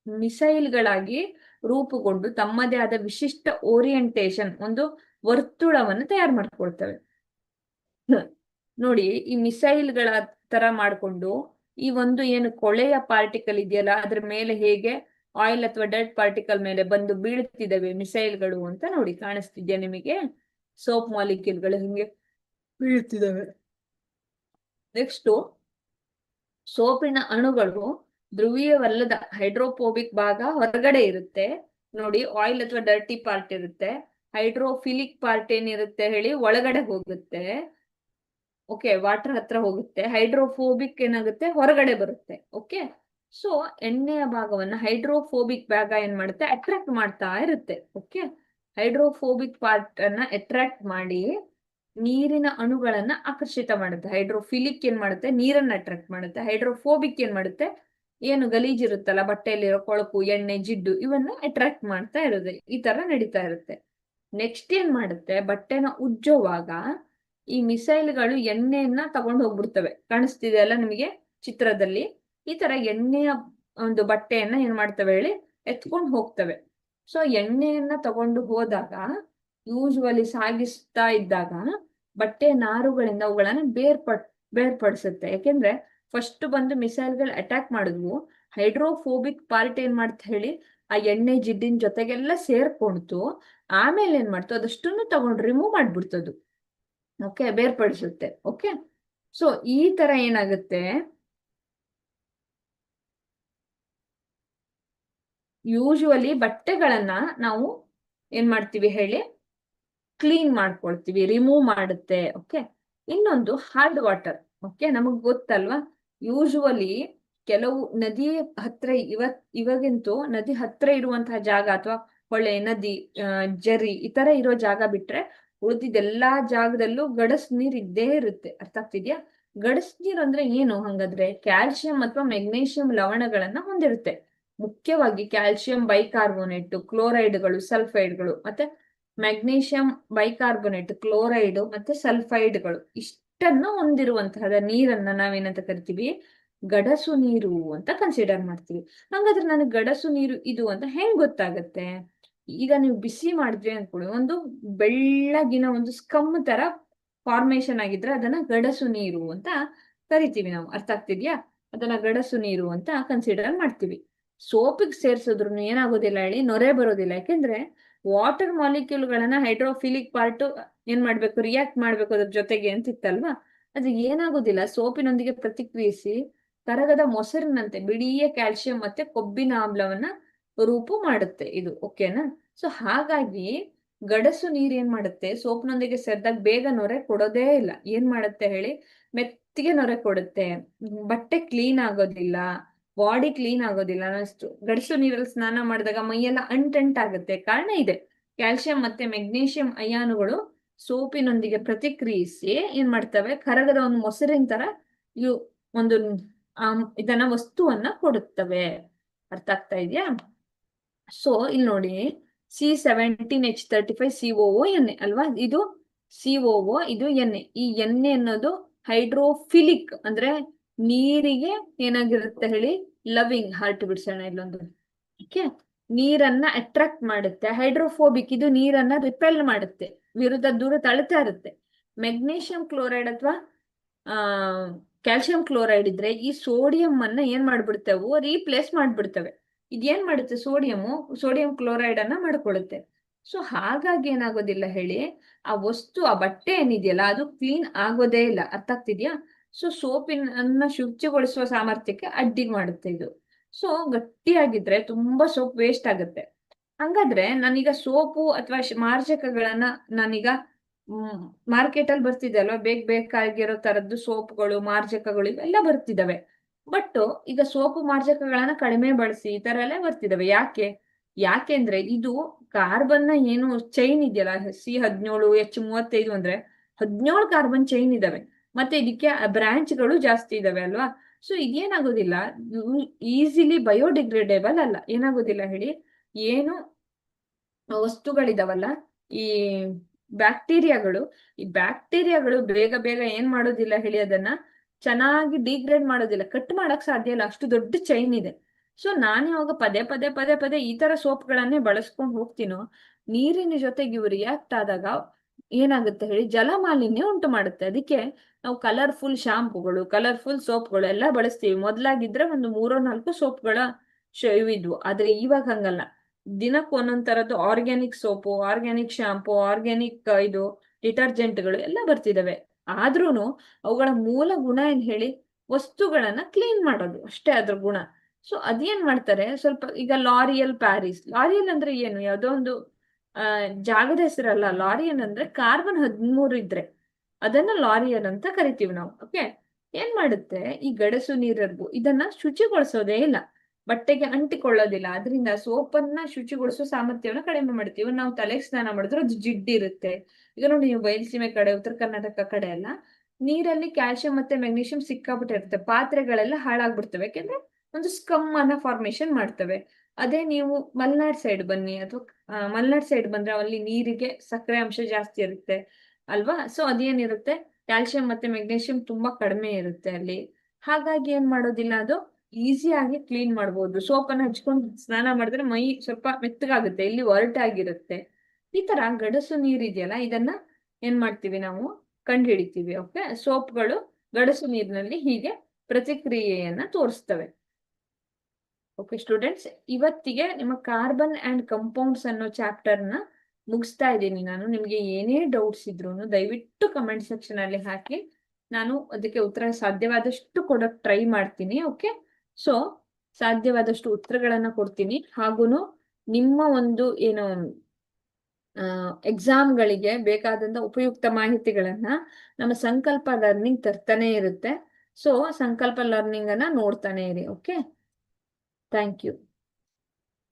ಮಿಸೈಲ್ಗಳಾಗಿ ರೂಪುಗೊಂಡು ತಮ್ಮದೇ ಆದ ವಿಶಿಷ್ಟ ಓರಿಯಂಟೇಶನ್, ಒಂದು ವರ್ತುಳವನ್ನು ತಯಾರು ಮಾಡ್ಕೊಳ್ತವೆ. ನೋಡಿ, ಈ ಮಿಸೈಲ್ಗಳ ತರ ಮಾಡ್ಕೊಂಡು ಈ ಒಂದು ಏನು ಕೊಳೆಯ ಪಾರ್ಟಿಕಲ್ ಇದೆಯಲ್ಲ ಅದ್ರ ಮೇಲೆ ಹೇಗೆ ಆಯಿಲ್ ಅಥವಾ ಡೆಡ್ ಪಾರ್ಟಿಕಲ್ ಮೇಲೆ ಬಂದು ಬೀಳ್ತಿದ್ದಾವೆ ಮಿಸೈಲ್ಗಳು ಅಂತ ನೋಡಿ, ಕಾಣಿಸ್ತಿದ್ಯಾ ನಿಮಗೆ? ಸೋಪ್ ಮಾಲಿಕ್ಯೂಲ್ಗಳು ಹಿಂಗೆ ಬೀಳ್ತಿದ್ದಾವೆ. ನೆಕ್ಸ್ಟ್, ಸೋಪಿನ ಅಣುಗಳು ಧ್ರುವೀಯವಲ್ಲದ ಹೈಡ್ರೋಫೋಬಿಕ್ ಭಾಗ ಹೊರಗಡೆ ಇರುತ್ತೆ. ನೋಡಿ, ಆಯಿಲ್ ಅಥವಾ ಡರ್ಟಿ ಪಾರ್ಟ್ ಇರುತ್ತೆ. ಹೈಡ್ರೋಫಿಲಿಕ್ ಪಾರ್ಟ್ ಏನಿರುತ್ತೆ ಹೇಳಿ ಒಳಗಡೆ ಹೋಗುತ್ತೆ. ಓಕೆ, ವಾಟರ್ ಹತ್ರ ಹೋಗುತ್ತೆ. ಹೈಡ್ರೋಫೋಬಿಕ್ ಏನಾಗುತ್ತೆ, ಹೊರಗಡೆ ಬರುತ್ತೆ. ಓಕೆ, ಸೊ ಎಣ್ಣೆಯ ಭಾಗವನ್ನ ಹೈಡ್ರೋಫೋಬಿಕ್ ಭಾಗ ಏನ್ ಮಾಡುತ್ತೆ, ಅಟ್ರಾಕ್ಟ್ ಮಾಡ್ತಾ ಇರುತ್ತೆ. ಓಕೆ, ಹೈಡ್ರೋಫೋಬಿಕ್ ಪಾರ್ಟ್ ಅನ್ನ ಅಟ್ರಾಕ್ಟ್ ಮಾಡಿ ನೀರಿನ ಅಣುಗಳನ್ನ ಆಕರ್ಷಿತ ಮಾಡುತ್ತೆ. ಹೈಡ್ರೋಫಿಲಿಕ್ ಏನ್ ಮಾಡುತ್ತೆ, ನೀರನ್ನ ಅಟ್ರಾಕ್ಟ್ ಮಾಡುತ್ತೆ. ಹೈಡ್ರೋಫೋಬಿಕ್ ಏನ್ ಮಾಡುತ್ತೆ, ಏನು ಗಲೀಜಿರುತ್ತಲ್ಲ, ಬಟ್ಟೆಯಲ್ಲಿರೋ ಕೊಳಕು, ಎಣ್ಣೆ, ಜಿಡ್ಡು, ಇವನ್ನ ಅಟ್ರಾಕ್ಟ್ ಮಾಡ್ತಾ ಇರುತ್ತೆ. ಈ ತರ ನಡೀತಾ ಇರುತ್ತೆ. ನೆಕ್ಸ್ಟ್ ಏನ್ ಮಾಡುತ್ತೆ, ಬಟ್ಟೆನ ಉಜ್ಜುವಾಗ ಈ ಮಿಸೈಲ್ಗಳು ಎಣ್ಣೆಯನ್ನ ತಗೊಂಡು ಹೋಗ್ಬಿಡ್ತವೆ. ಕಾಣಿಸ್ತಿದೆ ಅಲ್ಲ ನಿಮಗೆ ಚಿತ್ರದಲ್ಲಿ? ಈ ತರ ಎಣ್ಣೆಯ ಒಂದು ಬಟ್ಟೆಯನ್ನ ಏನ್ ಮಾಡ್ತವೆ ಹೇಳಿ, ಎತ್ಕೊಂಡು ಹೋಗ್ತವೆ. ಸೊ ಎಣ್ಣೆಯನ್ನ ತಗೊಂಡು ಹೋದಾಗ, ಯೂಶುವಲಿ ಸಾಗಿಸ್ತಾ ಇದ್ದಾಗ ಬಟ್ಟೆ ನಾರುಗಳಿಂದ ಅವುಗಳನ್ನ ಬೇರ್ಪಡಿಸುತ್ತೆ. ಯಾಕೆಂದ್ರೆ ಫಸ್ಟ್ ಬಂದು ಮಿಸೈಲ್ಗಳು ಅಟ್ಯಾಕ್ ಮಾಡಿದ್ವು, ಹೈಡ್ರೋಫೋಬಿಕ್ ಪಾರ್ಟ್ ಏನ್ ಮಾಡ್ತಾ ಹೇಳಿ, ಆ ಎಣ್ಣೆ ಜಿಡ್ಡಿನ ಜೊತೆಗೆಲ್ಲ ಸೇರ್ಕೊಳ್ತು. ಆಮೇಲೆ ಏನ್ ಮಾಡ್ತು, ಅದಷ್ಟನ್ನು ತಗೊಂಡು ರಿಮೂವ್ ಮಾಡ್ಬಿಡ್ತದು. ಓಕೆ, ಬೇರ್ಪಡಿಸುತ್ತೆ. ಓಕೆ, ಸೊ ಈ ತರ ಏನಾಗುತ್ತೆ, ಯೂಶುವಲಿ ಬಟ್ಟೆಗಳನ್ನ ನಾವು ಏನ್ ಮಾಡ್ತೀವಿ ಹೇಳಿ, ಕ್ಲೀನ್ ಮಾಡ್ಕೊಳ್ತೀವಿ, ರಿಮೂವ್ ಮಾಡುತ್ತೆ. ಓಕೆ, ಇನ್ನೊಂದು ಹಾರ್ಡ್ ವಾಟರ್. ಓಕೆ, ನಮಗ್ ಗೊತ್ತಲ್ವಾ, ಯೂಶುವಲಿ ಕೆಲವು ನದಿ ಹತ್ರ ಇವಾಗಂತೂ ನದಿ ಹತ್ರ ಇರುವಂತಹ ಜಾಗ ಅಥವಾ ಹೊಳೆ, ನದಿ, ಜರಿ ಈ ತರ ಇರೋ ಜಾಗ ಬಿಟ್ರೆ ಉಳಿದಿದ್ದೆಲ್ಲಾ ಜಾಗದಲ್ಲೂ ಗಡಸ್ ನೀರ್ ಇದ್ದೇ ಇರುತ್ತೆ. ಅರ್ಥ ಆಗ್ತಿದ್ಯಾ? ಗಡಸ್ ನೀರ್ ಅಂದ್ರೆ ಏನು ಹಂಗಾದ್ರೆ, ಕ್ಯಾಲ್ಸಿಯಂ ಅಥವಾ ಮೆಗ್ನೀಷಿಯಂ ಲವಣಗಳನ್ನ ಹೊಂದಿರುತ್ತೆ. ಮುಖ್ಯವಾಗಿ ಕ್ಯಾಲ್ಸಿಯಂ ಬೈಕಾರ್ಬೋನೇಟ್, ಕ್ಲೋರೈಡ್ಗಳು, ಸಲ್ಫೈಡ್ಗಳು, ಮತ್ತೆ ಮೆಗ್ನೀಷಿಯಂ ಬೈಕಾರ್ಬೋನೇಟ್, ಕ್ಲೋರೈಡ್ ಮತ್ತೆ ಸಲ್ಫೈಡ್ಗಳು, ಇಷ್ಟನ್ನು ಹೊಂದಿರುವಂತಹ ನೀರನ್ನ ನಾವೇನಂತ ಕರಿತೀವಿ, ಗಡಸು ನೀರು ಅಂತ ಕನ್ಸಿಡರ್ ಮಾಡ್ತೀವಿ. ಹಂಗಾದ್ರೆ ನನಗೆ ಗಡಸು ನೀರು ಇದು ಅಂತ ಹೆಂಗ್ ಗೊತ್ತಾಗತ್ತೆ? ಈಗ ನೀವು ಬಿಸಿ ಮಾಡಿದ್ವಿ ಅನ್ಕೊಳ್ಳಿ, ಒಂದು ಬೆಳ್ಳಗಿನ ಒಂದು ಸ್ಕಮ್ ತರ ಫಾರ್ಮೇಶನ್ ಆಗಿದ್ರೆ ಅದನ್ನ ಗಡಸು ನೀರು ಅಂತ ಕರಿತೀವಿ ನಾವು. ಅರ್ಥ ಆಗ್ತಿದ್ಯಾ? ಅದನ್ನ ಗಡಸು ನೀರು ಅಂತ ಕನ್ಸಿಡರ್ ಮಾಡ್ತೀವಿ. ಸೋಪಿಗೆ ಸೇರ್ಸಿದ್ರು ಏನಾಗೋದಿಲ್ಲ ಹೇಳಿ, ನೊರೆ ಬರೋದಿಲ್ಲ. ಯಾಕೆಂದ್ರೆ ವಾಟರ್ ಮಾಲಿಕ್ಯೂಲ್ಗಳನ್ನ ಹೈಡ್ರೋಫಿಲಿಕ್ ಪಾರ್ಟ್ ಏನ್ ಮಾಡ್ಬೇಕು, ರಿಯಾಕ್ಟ್ ಮಾಡ್ಬೇಕು ಅದ್ರ ಜೊತೆಗೆ ಅಂತಿತ್ತಲ್ವಾ, ಅದು ಏನಾಗೋದಿಲ್ಲ. ಸೋಪಿನೊಂದಿಗೆ ಪ್ರತಿಕ್ರಿಯಿಸಿ ಕರಗದ ಮೊಸರಿನಂತೆ ಬಿಳಿಯ ಕ್ಯಾಲ್ಸಿಯಂ ಮತ್ತೆ ಕೊಬ್ಬಿನ ಆಮ್ಲವನ್ನ ರೂಪು ಮಾಡುತ್ತೆ ಇದು. ಓಕೆನಾ? ಸೊ ಹಾಗಾಗಿ ಗಡಸು ನೀರ್ ಏನ್ ಮಾಡುತ್ತೆ, ಸೋಪ್ನೊಂದಿಗೆ ಸೇರಿದಾಗ ಬೇಗ ನೊರೆ ಕೊಡೋದೇ ಇಲ್ಲ. ಏನ್ ಮಾಡುತ್ತೆ ಹೇಳಿ, ಮೆತ್ತಿಗೆ ನೊರೆ ಕೊಡುತ್ತೆ. ಬಟ್ಟೆ ಕ್ಲೀನ್ ಆಗೋದಿಲ್ಲ, ಬಾಡಿ ಕ್ಲೀನ್ ಆಗೋದಿಲ್ಲ. ಅಷ್ಟು ಗಡಸು ನೀರಲ್ಲಿ ಸ್ನಾನ ಮಾಡಿದಾಗ ಮೈಯೆಲ್ಲ ಅಂಟಂಟಾಗುತ್ತೆ. ಕಾರಣ ಇದೆ, ಕ್ಯಾಲ್ಸಿಯಂ ಮತ್ತೆ ಮೆಗ್ನೀಷಿಯಂ ಅಯಾನುಗಳು ಸೋಪಿನೊಂದಿಗೆ ಪ್ರತಿಕ್ರಿಯಿಸಿ ಏನ್ ಮಾಡ್ತವೆ, ಕರಗದ ಒಂದು ಮೊಸರಿನ ತರ ಇವು ಒಂದು ಇದನ್ನ ವಸ್ತುವನ್ನ ಕೊಡುತ್ತವೆ. ಅರ್ಥ ಆಗ್ತಾ ಇದೆಯಾ? ಸೊ ಇಲ್ಲಿ ನೋಡಿ, C17H35COO ಎಣ್ಣೆ ಅಲ್ವಾ, ಇದು COO, ಇದು ಎಣ್ಣೆ. ಈ ಎಣ್ಣೆ ಅನ್ನೋದು ಹೈಡ್ರೋಫಿಲಿಕ್ ಅಂದ್ರೆ ನೀರಿಗೆ ಏನಾಗಿರುತ್ತೆ ಹೇಳಿ, ಲವಿಂಗ್. ಹಾರ್ಟ್ ಬಿಡ್ಸೋಣ ಇಲ್ಲೊಂದು. ಓಕೆ, ನೀರನ್ನ ಅಟ್ರಾಕ್ಟ್ ಮಾಡುತ್ತೆ. ಹೈಡ್ರೋಫೋಬಿಕ್, ಇದು ನೀರನ್ನ ರಿಪೆಲ್ ಮಾಡುತ್ತೆ, ವಿರುದ್ಧ ದೂರ ತಳ್ತಾ ಇರುತ್ತೆ. ಮೆಗ್ನೀಷಿಯಂ ಕ್ಲೋರೈಡ್ ಅಥವಾ ಕ್ಯಾಲ್ಸಿಯಂ ಕ್ಲೋರೈಡ್ ಇದ್ರೆ ಈ ಸೋಡಿಯಂ ಅನ್ನ ಏನ್ ಮಾಡ್ಬಿಡ್ತೇವೆ, ರೀಪ್ಲೇಸ್ ಮಾಡ್ಬಿಡ್ತವೆ. ಇದೇನ್ ಮಾಡುತ್ತೆ, ಸೋಡಿಯಂ ಕ್ಲೋರೈಡ್ ಅನ್ನ ಮಾಡ್ಕೊಳುತ್ತೆ. ಸೊ ಹಾಗಾಗಿ ಏನಾಗೋದಿಲ್ಲ ಹೇಳಿ, ಆ ವಸ್ತು, ಆ ಬಟ್ಟೆ ಏನಿದೆಯಲ್ಲ ಅದು ಕ್ಲೀನ್ ಆಗೋದೇ ಇಲ್ಲ. ಅರ್ಥ ಆಗ್ತಿದ್ಯಾ? ಸೊ ಸೋಪಿನ ಶುಚಿಗೊಳಿಸುವ ಸಾಮರ್ಥ್ಯಕ್ಕೆ ಅಡ್ಡಿ ಮಾಡುತ್ತೆ ಇದು. ಸೊ ಗಟ್ಟಿಯಾಗಿದ್ರೆ ತುಂಬಾ ಸೋಪ್ ವೇಸ್ಟ್ ಆಗುತ್ತೆ. ಹಂಗಾದ್ರೆ ನಾನೀಗ ಸೋಪು ಅಥವಾ ಮಾರ್ಜಕಗಳನ್ನ ನಾನೀಗ ಮಾರ್ಕೆಟ್ ಅಲ್ಲಿ ಬರ್ತಿದೆ ಅಲ್ವಾ, ಬೇಕಾಗಿರೋ ತರದ್ದು ಸೋಪ್ಗಳು, ಮಾರ್ಜಕಗಳು ಇವೆಲ್ಲ ಬರ್ತಿದಾವೆ. ಬಟ್ ಈಗ ಸೋಪು ಮಾರ್ಜಕಗಳನ್ನ ಕಡಿಮೆ ಬಳಸಿ ಈ ತರ ಎಲ್ಲ ಬರ್ತಿದಾವೆ. ಯಾಕೆಂದ್ರೆ ಇದು ಕಾರ್ಬನ್ ಏನು ಚೈನ್ ಇದೆಯಲ್ಲ, C17H35 ಅಂದ್ರೆ 17 ಕಾರ್ಬನ್ ಚೈನ್ ಇದಾವೆ. ಮತ್ತೆ ಇದಕ್ಕೆ ಬ್ರಾಂಚ್ಗಳು ಜಾಸ್ತಿ ಇದಾವೆ ಅಲ್ವಾ. ಸೊ ಇದೇನಾಗೋದಿಲ್ಲ, ಈಸಿಲಿ ಬಯೋಡಿಗ್ರೇಡೇಬಲ್ ಅಲ್ಲ. ಏನಾಗೋದಿಲ್ಲ ಹೇಳಿ, ಏನು ವಸ್ತುಗಳಿದಾವಲ್ಲ, ಈ ಈ ಬ್ಯಾಕ್ಟೀರಿಯಾಗಳು ಬೇಗ ಬೇಗ ಏನ್ ಮಾಡೋದಿಲ್ಲ ಹೇಳಿ, ಅದನ್ನ ಚೆನ್ನಾಗಿ ಡಿಗ್ರೇಡ್ ಮಾಡೋದಿಲ್ಲ, ಕಟ್ ಮಾಡಕ್ ಸಾಧ್ಯ ಇಲ್ಲ, ಅಷ್ಟು ದೊಡ್ಡ ಚೈನ್ ಇದೆ. ಸೊ ನಾನು ಯಾವಾಗ ಪದೇ ಪದೇ ಪದೇ ಪದೇ ಈ ತರ ಸೋಪ್ಗಳನ್ನೇ ಬಳಸ್ಕೊಂಡು ಹೋಗ್ತೀನೋ, ನೀರಿನ ಜೊತೆಗೆ ಇವು ರಿಯಾಕ್ಟ್ ಆದಾಗ ಏನಾಗುತ್ತೆ ಹೇಳಿ, ಜಲಮಾಲಿನ್ಯ ಉಂಟು ಮಾಡುತ್ತೆ. ಅದಕ್ಕೆ ನಾವು ಕಲರ್ಫುಲ್ ಶಾಂಪುಗಳು, ಕಲರ್ಫುಲ್ ಸೋಪ್ಗಳು ಎಲ್ಲ ಬಳಸ್ತೀವಿ. ಮೊದ್ಲಾಗಿದ್ರೆ ಒಂದು 3-4 ಸೋಪ್ಗಳ ಇವಿದ್ವು, ಆದ್ರೆ ಇವಾಗ ಹಂಗಲ್ಲ. ದಿನಕ್ಕೆ ಒಂದೊಂದ್ ತರದ್ದು organic soap, organic shampoo, organic ಇದು ಡಿಟರ್ಜೆಂಟ್ಗಳು ಎಲ್ಲ ಬರ್ತಿದಾವೆ. ಆದ್ರೂನು ಅವುಗಳ ಮೂಲ ಗುಣ ಏನ್ ಹೇಳಿ, ವಸ್ತುಗಳನ್ನ ಕ್ಲೀನ್ ಮಾಡೋದು ಅಷ್ಟೇ ಅದ್ರ ಗುಣ. ಸೊ ಅದೇನ್ ಮಾಡ್ತಾರೆ, ಸ್ವಲ್ಪ ಈಗ ಲಾರಿಯಲ್ ಪ್ಯಾರಿಸ್, ಲಾರಿಯಲ್ ಅಂದ್ರೆ ಏನು, ಯಾವುದೋ ಒಂದು ಜಾಗದ ಹೆಸರಲ್ಲ. ಲಾರಿಯಲ್ ಅಂದ್ರೆ ಕಾರ್ಬನ್ 13 ಇದ್ರೆ ಅದನ್ನ ಲಾರಿಯಲ್ ಅಂತ ಕರಿತೀವಿ ನಾವು. ಓಕೆ, ಏನ್ ಮಾಡುತ್ತೆ, ಈ ಗಡಸು ನೀರಿರ್ಬು ಇದನ್ನ ಶುಚಿಗೊಳಿಸೋದೇ ಇಲ್ಲ, ಬಟ್ಟೆಗೆ ಅಂಟಿಕೊಳ್ಳೋದಿಲ್ಲ. ಅದರಿಂದ ಸೋಪನ್ನ ಶುಚಿಗೊಳಿಸೋ ಸಾಮರ್ಥ್ಯವನ್ನ ಕಡಿಮೆ ಮಾಡ್ತೀವಿ. ನಾವು ತಲೆಗೆ ಸ್ನಾನ ಮಾಡಿದ್ರೆ ಅದು ಜಿಡ್ಡಿರುತ್ತೆ. ಈಗ ನೋಡಿ, ನೀವು ಬಯಲುಸೀಮೆ ಕಡೆ, ಉತ್ತರ ಕರ್ನಾಟಕ ಕಡೆ ಎಲ್ಲ ನೀರಲ್ಲಿ ಕ್ಯಾಲ್ಸಿಯಂ ಮತ್ತೆ ಮೆಗ್ನೀಷಿಯಂ ಸಿಕ್ಕಾಬಿಟ್ಟೆ ಇರುತ್ತೆ, ಪಾತ್ರೆಗಳೆಲ್ಲ ಹಾಳಾಗ್ಬಿಡ್ತವೆ, ಯಾಕೆಂದ್ರೆ ಒಂದು ಸ್ಕಮ್ ಅನ್ನ ಫಾರ್ಮೇಶನ್ ಮಾಡ್ತವೆ. ಅದೇ ನೀವು ಮಲ್ನಾಡ್ ಸೈಡ್ ಬನ್ನಿ, ಅಥವಾ ಮಲ್ನಾಡ್ ಸೈಡ್ ಬಂದ್ರೆ ಅಲ್ಲಿ ನೀರಿಗೆ ಸಕ್ಕರೆ ಅಂಶ ಜಾಸ್ತಿ ಇರುತ್ತೆ ಅಲ್ವಾ. ಸೊ ಅದೇನಿರುತ್ತೆ, ಕ್ಯಾಲ್ಸಿಯಂ ಮತ್ತೆ ಮೆಗ್ನೀಷಿಯಂ ತುಂಬಾ ಕಡಿಮೆ ಇರುತ್ತೆ ಅಲ್ಲಿ. ಹಾಗಾಗಿ ಏನ್ ಮಾಡೋದಿಲ್ಲ, ಅದು ಈಸಿಯಾಗಿ ಕ್ಲೀನ್ ಮಾಡ್ಬೋದು. ಸೋಪನ್ನ ಹಚ್ಕೊಂಡು ಸ್ನಾನ ಮಾಡಿದ್ರೆ ಮೈ ಸ್ವಲ್ಪ ಮೆತ್ತಗಾಗುತ್ತೆ, ಇಲ್ಲಿ ಒರಟಾಗಿರುತ್ತೆ. ಈ ತರ ಗಡಸು ನೀರಿದೆಯಲ್ಲ, ಇದನ್ನ ಏನ್ ಮಾಡ್ತೀವಿ ನಾವು, ಕಂಡು ಹಿಡಿತೀವಿ. ಓಕೆ, ಸೋಪ್ಗಳು ಗಡಸು ನೀರಿನಲ್ಲಿ ಹೀಗೆ ಪ್ರತಿಕ್ರಿಯೆಯನ್ನ ತೋರಿಸ್ತವೆ. ಓಕೆ ಸ್ಟೂಡೆಂಟ್ಸ್, ಇವತ್ತಿಗೆ ನಿಮ್ಮ ಕಾರ್ಬನ್ ಅಂಡ್ ಕಂಪೌಂಡ್ಸ್ ಅನ್ನೋ ಚಾಪ್ಟರ್ನ ಮುಗಿಸ್ತಾ ಇದ್ದೀನಿ ನಾನು. ನಿಮ್ಗೆ ಏನೇ ಡೌಟ್ಸ್ ಇದ್ರು ದಯವಿಟ್ಟು ಕಮೆಂಟ್ ಸೆಕ್ಷನ್ ಅಲ್ಲಿ ಹಾಕಿ, ನಾನು ಅದಕ್ಕೆ ಉತ್ತರ ಸಾಧ್ಯವಾದಷ್ಟು ಕೊಡೋಕೆ ಟ್ರೈ ಮಾಡ್ತೀನಿ. ಓಕೆ, ಸೊ ಸಾಧ್ಯವಾದಷ್ಟು ಉತ್ತರಗಳನ್ನ ಕೊಡ್ತೀನಿ. ಹಾಗೂನು ನಿಮ್ಮ ಒಂದು ಏನು ಎಕ್ಸಾಮ್ಗಳಿಗೆ ಬೇಕಾದಂತ ಉಪಯುಕ್ತ ಮಾಹಿತಿಗಳನ್ನ ನಮ್ಮ ಸಂಕಲ್ಪ ಲರ್ನಿಂಗ್ ತರ್ತಾನೆ ಇರುತ್ತೆ. ಸೊ ಸಂಕಲ್ಪ ಲರ್ನಿಂಗ್ ಅನ್ನ ನೋಡ್ತಾನೆ ಇರಿ. Okay, thank you.